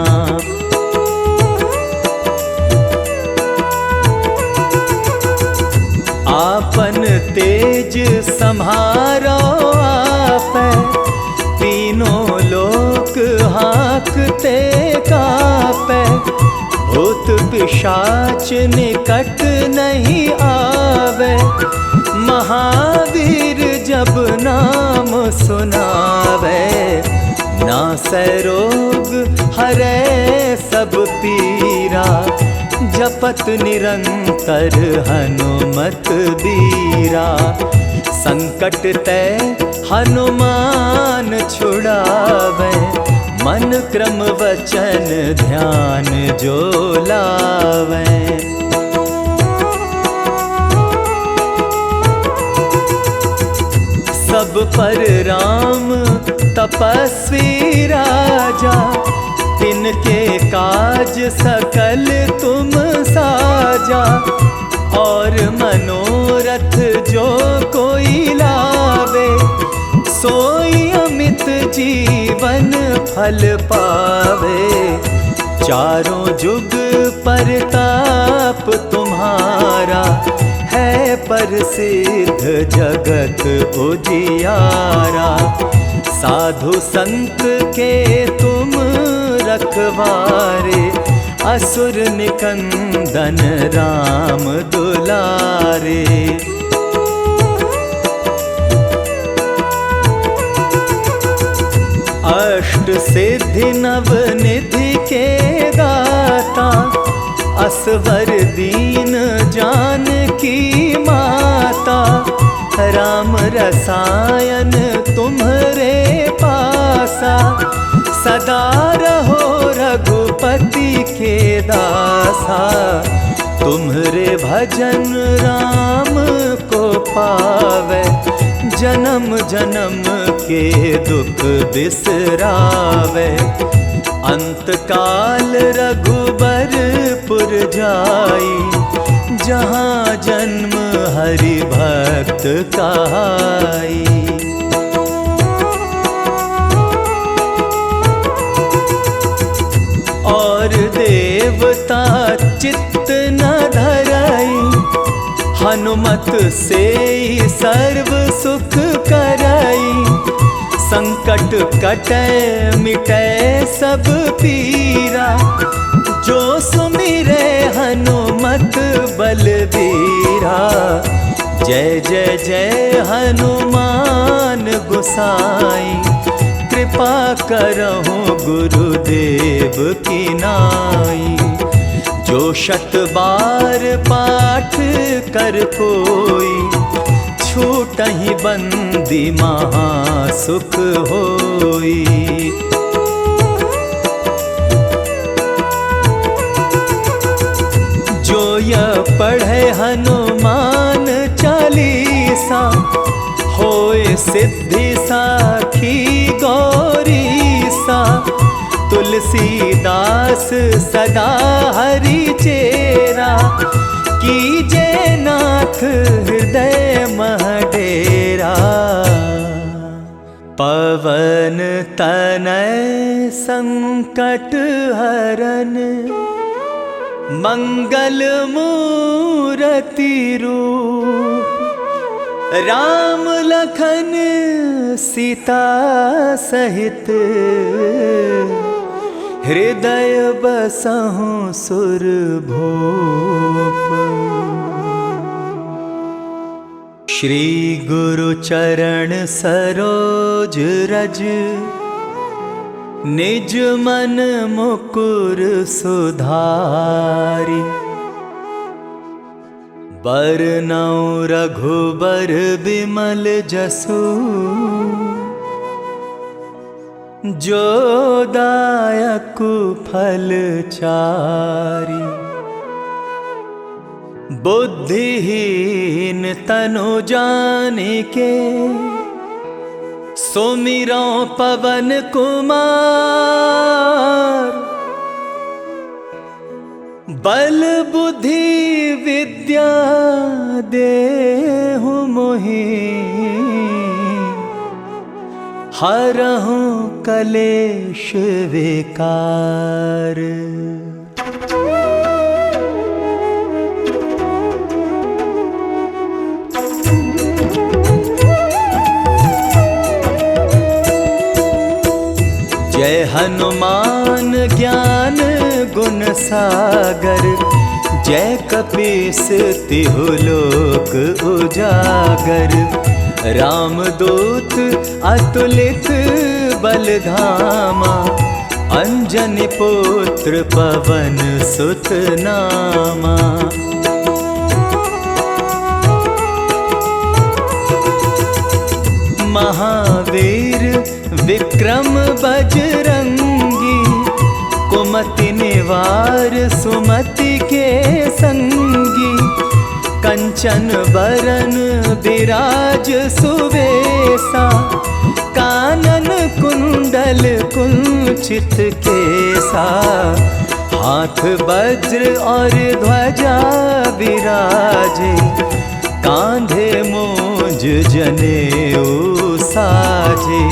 [SPEAKER 1] आपन तेज सम्हारो आपै, तीनों लोक हाँकते कापै। भूत पिशाच निकट नहीं आवे, महावीर जब नाम सुनावे। नासै रोग हरै सब पीरा, जपत निरंतर हनुमत बीरा। संकट ते हनुमान छुड़ावे, मन क्रम वचन ध्यान जो लावे। सब पर राम तपस्वी राजा, तिनके काज सकल तुम साजा। और मनोरथ जो कोई लावे, सोई अमित जीवन फल पावे। चारों जुग परताप तुम्हारा, है प्रसिद्ध जगत उजियारा। साधु संत के तुम रखवारे, असुर निकंदन राम दुलारे। अष्ट सिद्धि नव निधि के दाता, असवर दीन जानकी माता। राम रसायन तुम्हरे पासा, सदा रहो रघुपति के दासा, तुम्हारे भजन राम को पावे, जन्म जन्म के दुख बिसरावे। अंत काल रघुबरपुर जाई, जहाँ जन्म हरि भक्त कहाई। और देवता चित्त न धराई, हनुमत से सर्व सुख कराई। संकट कटे मिटे सब पीरा, जो सुमिरे हनुमत बलबीरा। जय जय जय हनुमान गोसाई, कृपा करहु गुरुदेव की नाई। जो 100 बार पाठ कर कोई, छूटहि बंदी महासुख होई। जो यह पढ़े हनुमान चालीसा, होए सिद्धि साखी गौरीसा। तुलसीदास सदा हरि चेरा, कीजे नाथ हृदय मह डेरा। पवन तनय संकट हरन, मंगल मूरति रूप। राम लखन सीता सहित, हृदय बसहु सुरभूप। श्री गुरु चरण सरोज रज, निज मन मुकुर सुधारि। बरनउँ रघुबर बिमल जसु, जो दायक फल चारि। बुद्धिहीन तनु जानिके, सुमिरौ पवन कुमार। बल बुद्धि विद्या देहु मोहि, हरहु कलेश विकार। जय हनुमान ज्ञान गुण सागर, जय कपीस तिहु लोक उजागर। रामदूत अतुलित बलधामा, अंजनी पुत्र पवन सुत नामा। महावीर विक्रम बजरंगी, कुमति निवार सुमति के संगी। कंचन बरन विराज सुवेसा, कानन कुंडल कुंचित केसा। हाथ वज्र और ध्वजा विराजे, कांधे मूंज जनेऊ साजे।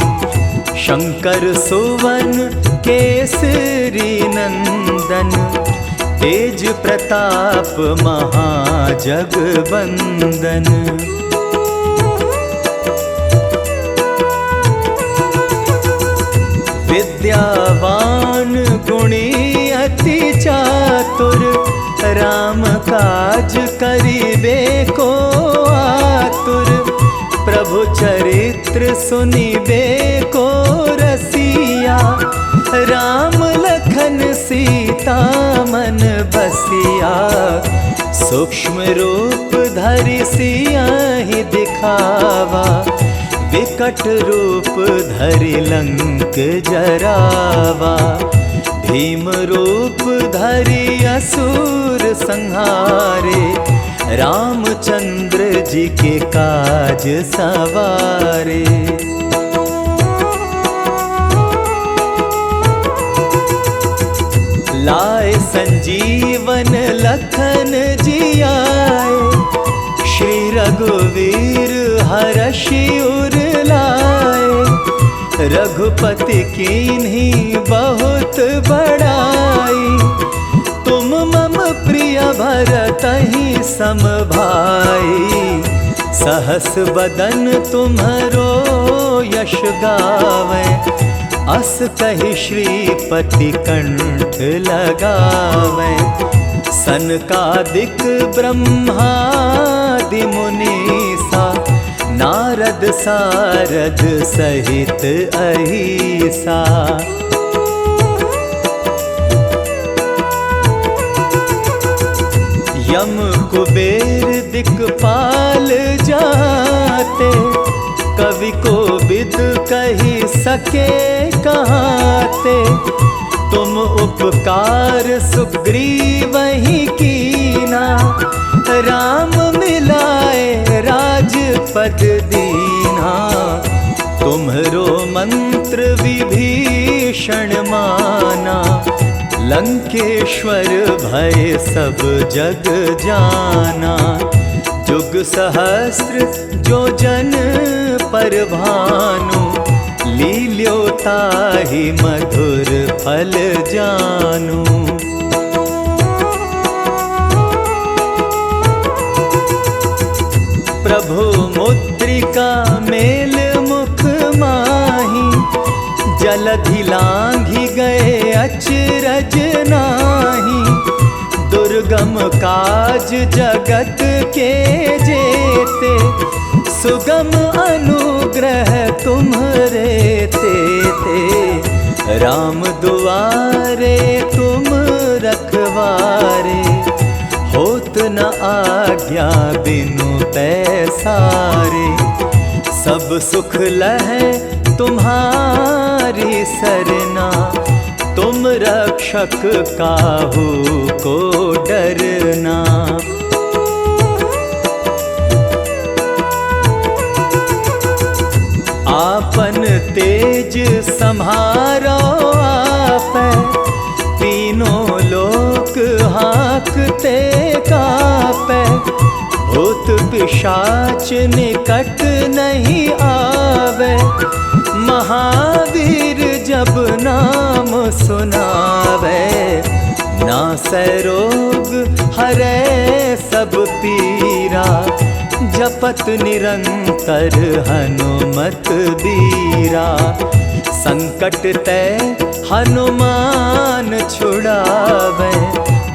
[SPEAKER 1] शंकर सुवन केसरी नंदन, तेज प्रताप महाजगबंदन। विद्यावान गुणी अति चातुर, राम काज करिबे को आतुर। प्रभु चरित्र सुनिबे को रसिया, राम लखन सीता मन बसिया। सूक्ष्म रूप धरि सियाहि दिखावा, विकट रूप धरि लंक जरावा, भीम रूप धरि असुर संहारे, रामचंद्र जी के काज सवारे। लाए संजीवन लखन जी आए, श्री रघुवीर हरषि उर लाए। रघुपति कीन्ही बहुत बड़ाई, तुम मम प्रिय भरतहि सम भाई। सहस बदन तुम्हरो यश गावे, अस कहि श्रीपति कंठ लगावे। सनकादिक ब्रह्मादि मुनीसा, नारद सारद सहित अहिसा। यम कुबेर दिक्पाल जाते, कवि को बिद कही सके कहाते। तुम उपकार सुग्रीवहि कीना, राम मिलाए राजपद दीना। तुम्हरो मंत्र विभीषण माना, लंकेश्वर भय सब जग जाना। जुग सहस्त्र जो जन पर भानु, लील्यो ताहि मधुर फल जानु। प्रभु मुद्रिका मेल मुख माही, जलधि लांघि गए अचरज नाही। दुर्गम काज जगत के जेते, सुगम अनुग्रह तुम्हरे तेते। राम दुआरे तुम रखवारे, होत न आज्ञा बिनु पैसारे। सब सुख लहै तुम्हारी सरना, तुम रक्षक काहू को डरना। आपन तेज सम्हारो आपै, तीनों लोक हाँकते कापै। भूत पिशाच निकट नहीं आवे, महावीर जब नाम सुनावे। नासै रोग हरै सब पीरा, जपत निरंतर हनुमत बीरा। संकट ते हनुमान छुड़ावे,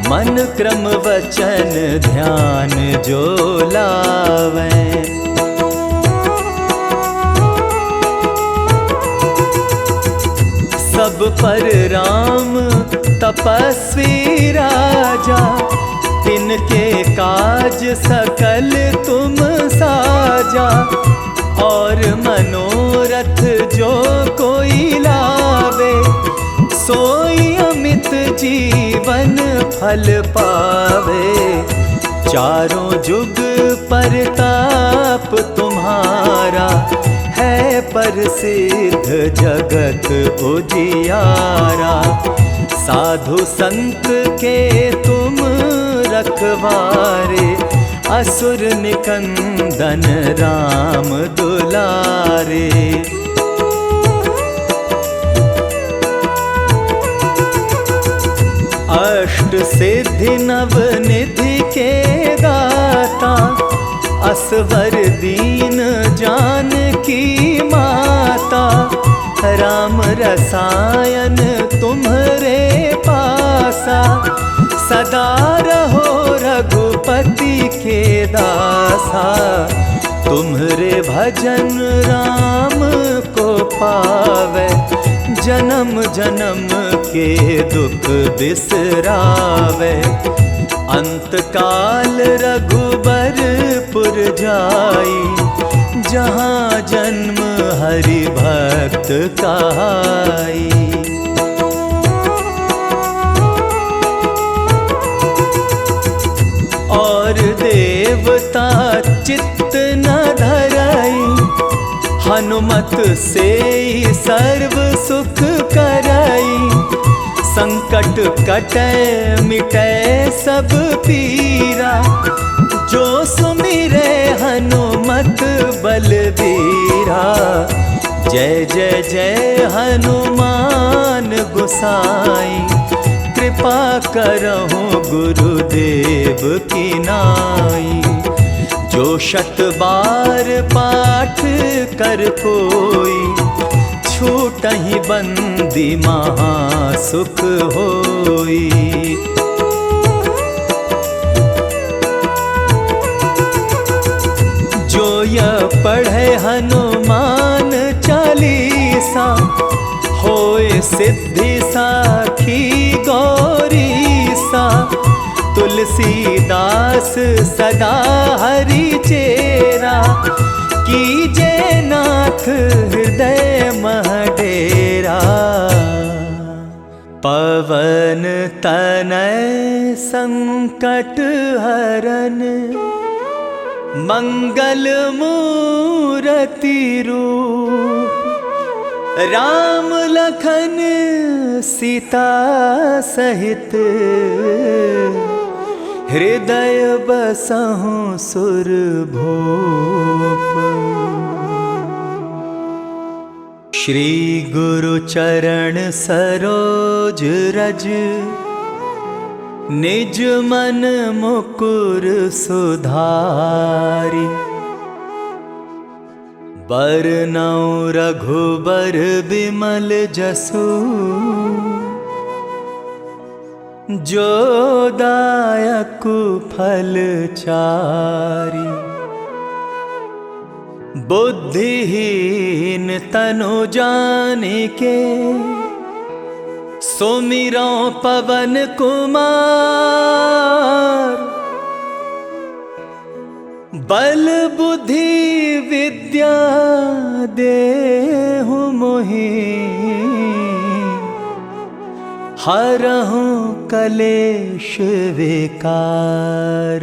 [SPEAKER 1] मन क्रम वचन ध्यान जो लावे। सब पर राम तपस्वी राजा, तिनके काज सकल तुम साजा। और मनोरथ जो कोई लावे, सोई अमित जीवन फल पावे। चारों जुग परताप तुम्हारा, है प्रसिद्ध जगत उजियारा। साधु संत के तुम रखवारे, असुर निकंदन राम दुलारे। अष्ट सिद्धि नव निधि के दाता, असवर दीन जानकी माता। राम रसायन तुम्हरे पासा, सदा रहो रघुपति के दासा। तुम्हरे भजन राम को पावे, जन्म जन्म के दुख बिसरावे। अंत काल रघुबर पुर जाई, जहाँ जन्म हरि भक्त कहाई। और देवता चित्त न धराई, हनुमत से सर्व सुख कराई। संकट कटै मिटै सब पीरा, जो सुमिरै हनुमत बलबीरा। जय जय जय हनुमान गोसाई, कृपा करहु गुरुदेव की नाई। जो 100 बार पाठ कर कोई, छूटहि बंदी महासुख होई। जो यह पढ़े हनुमान चालीसा, होए सिद्धि साखी गौरीसा। तुलसीदास सदा हरि चेरा, कीजे नाथ हृदय मह डेरा। पवन तनय संकट हरन, मंगल मूरति रूप। राम लखन सीता सहित, हृदय बसहु सुरभूप। श्री गुरु चरण सरोज रज, निज मन मुकुर सुधारि। बरनउँ रघुबर बिमल जसु, जो दायकु फल चारि। बुद्धिहीन तनु जानिके, सुमिरौ पवन कुमार। बल बुद्धि विद्या देहु मोहि, हरहु कलेश विकार।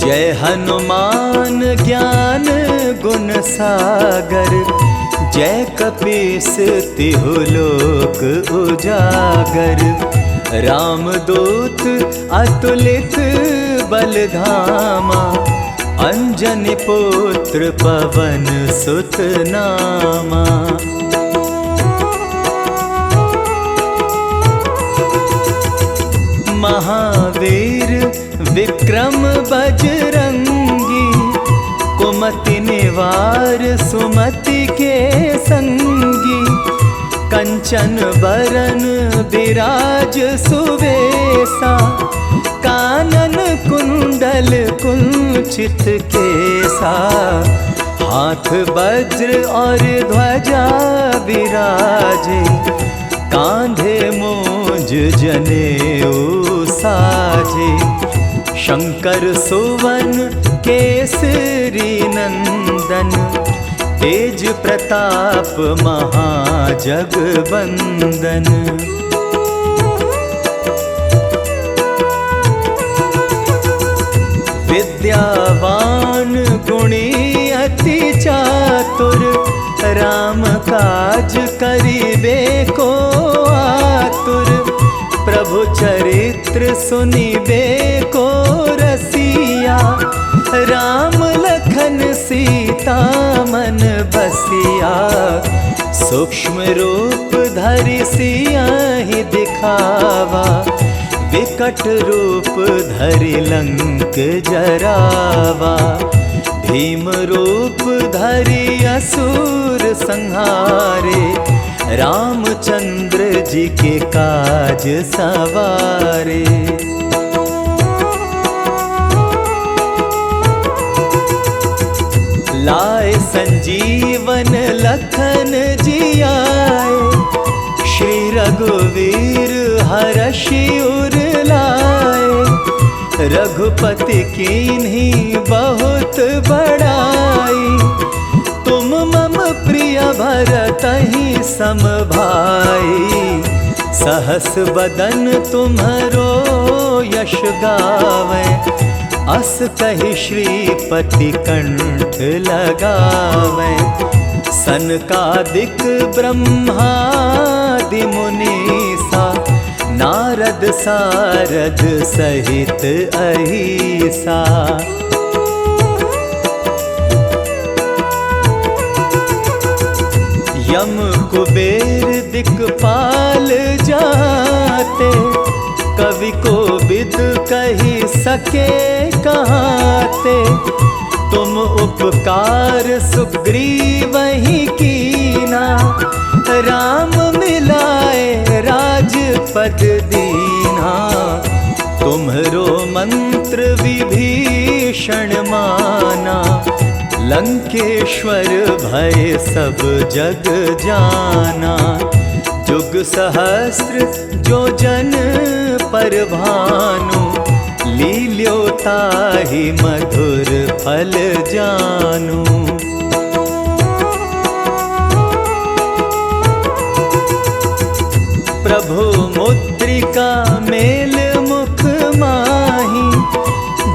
[SPEAKER 1] जय हनुमान ज्ञान गुण सागर, जय कपीस तिहु लोक उजागर। रामदूत अतुलित बलधामा, अंजनी पुत्र पवन सुत नामा। महावीर विक्रम बजरंगी, कुमति निवार सुमति के संगी। कंचन बरन विराज सुवेसा, कानन कुंडल कुंचित केसा। हाथ वज्र और ध्वजा विराजे, कांधे मूंज जनेऊ साजे। शंकर सुवन केसरी नंदन, तेज प्रताप महाजगवंदन। विद्यावान गुणी अति चातुर, राम काज करिबे को आतुर। प्रभु चरित्र सुनिबे को रसिया, राम लखन सीता मन बसिया। सूक्ष्म रूप धरि सियाहि दिखावा, विकट रूप धरि लंक जरावा। भीम रूप धरि असुर संहारे, रामचंद्र जी के काज सवारे। लाए संजीवन लखन जियाए, श्री रघुवीर हरषि उर लाए। रघुपति कीन्ही बहुत बड़ाई, तुम मम प्रिय भरतहि सम भाई। सहस बदन तुम्हरो यश गावे, अस कहि श्रीपति कंठ लगावे। सनकादिक ब्रह्मादि मुनीसा, नारद सारद सहित अहिसा। यम कुबेर दिक्पाल जाते, कवि को बिद कही सके कहाते। तुम उपकार सुग्रीवहि कीना, राम मिलाए राजपद दीना। तुम्हरो मंत्र विभीषण माना, लंकेश्वर भय सब जग जाना। जुग सहस्त्र जो जन पर भानु, लील्यो ताहि मधुर फल जानु। प्रभु मुद्रिका मेल मुख माही,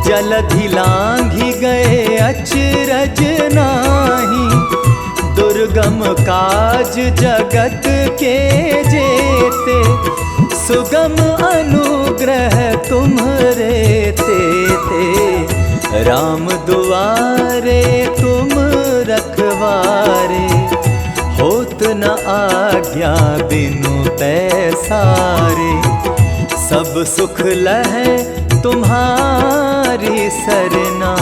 [SPEAKER 1] जलधि लांघि गए अचरज नाही। दुर्गम काज जगत के जेते, सुगम अनुग्रह तुम्हरे तेते। राम दुआरे तुम रखवारे, होत न आज्ञा बिनु पैसारे। सब सुख लहै तुम्हारी सरना,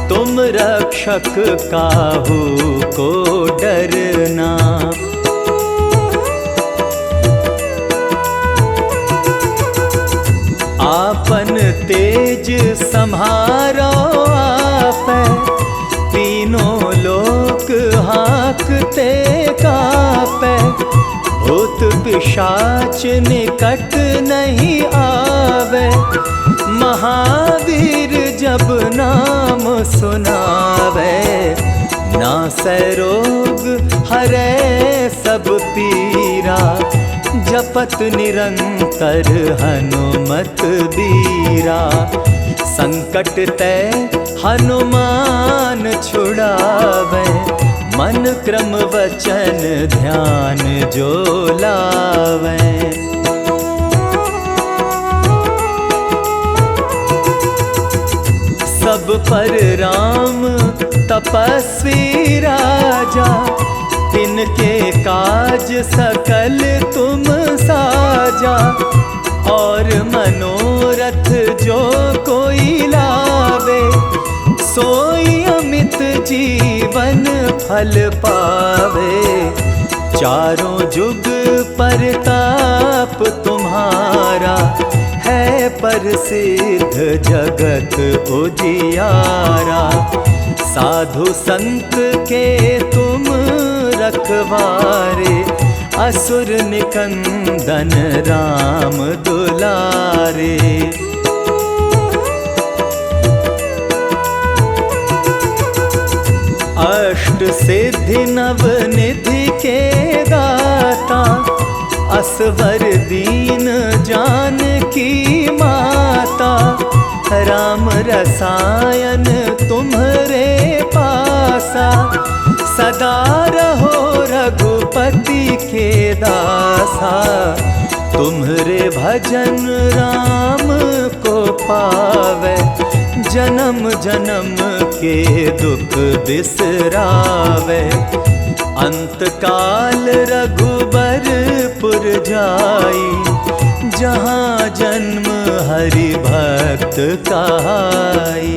[SPEAKER 1] तुम रक्षक काहू को डरना। आपन तेज सम्हारो आपै, तीनों लोक हाँकते कापै। भूत पिशाच निकट नहीं आवे, महावीर जब नाम सुनावे। नासै रोग हरै सब पीरा, जपत निरंतर हनुमत बीरा। संकट ते हनुमान छुड़ावे, मन क्रम वचन ध्यान जो लावे। सब पर राम तपस्वी राजा, तिनके काज सकल तुम साजा। और मनोरथ जो कोई लावे, सोई अमित जीवन फल पावे। चारों जुग परताप तुम्हारा, है प्रसिद्ध जगत उजियारा। साधु संत के तुम रखवारे, असुर निकंदन राम दुलारे। अष्ट सिद्धि नव निधि के दाता, असवर दीन जानकी माता। राम रसायन तुम्हरे पासा, सदा रहो रघुपति के दासा। तुम्हरे भजन राम को पावे, जन्म जन्म के दुख बिसरावे। अंत काल रघुबरपुर जाई, जहाँ जन्म हरि भक्त कहाई।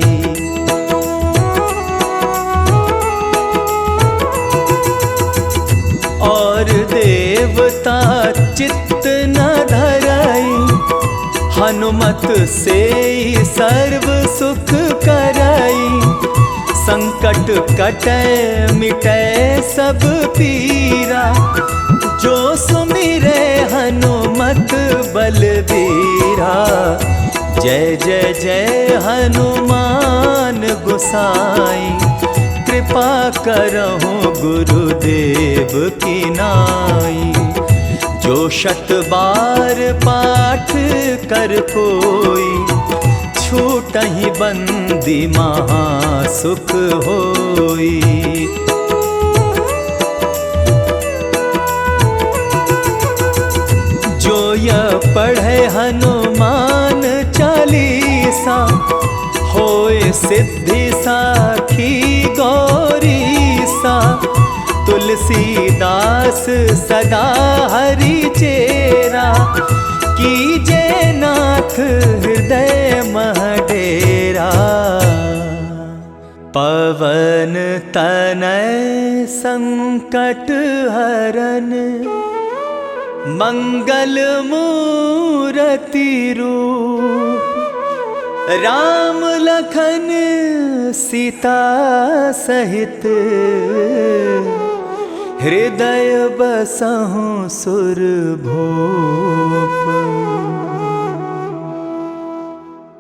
[SPEAKER 1] और देवता चित्त न धराई, हनुमत से सर्व सुख कराई। संकट कटे मिटे सब पीरा, जो सुमिरे हनुमत बलबीरा। जय जय जय हनुमान गोसाई, कृपा करहु गुरुदेव की नाई। जो 100 बार पाठ कर कोई, छूटहि बंदी महासुख होई। जो यह पढ़े हनुमान चालीसा, होए सिद्धि साखी गौरीसा। तुलसीदास सदा हरि चेरा, कीजे नाथ हृदय मह डेरा। पवन तनय संकट हरन, मंगल मूरति रूप। राम लखन सीता सहित, हृदय बसहु सुरभूप।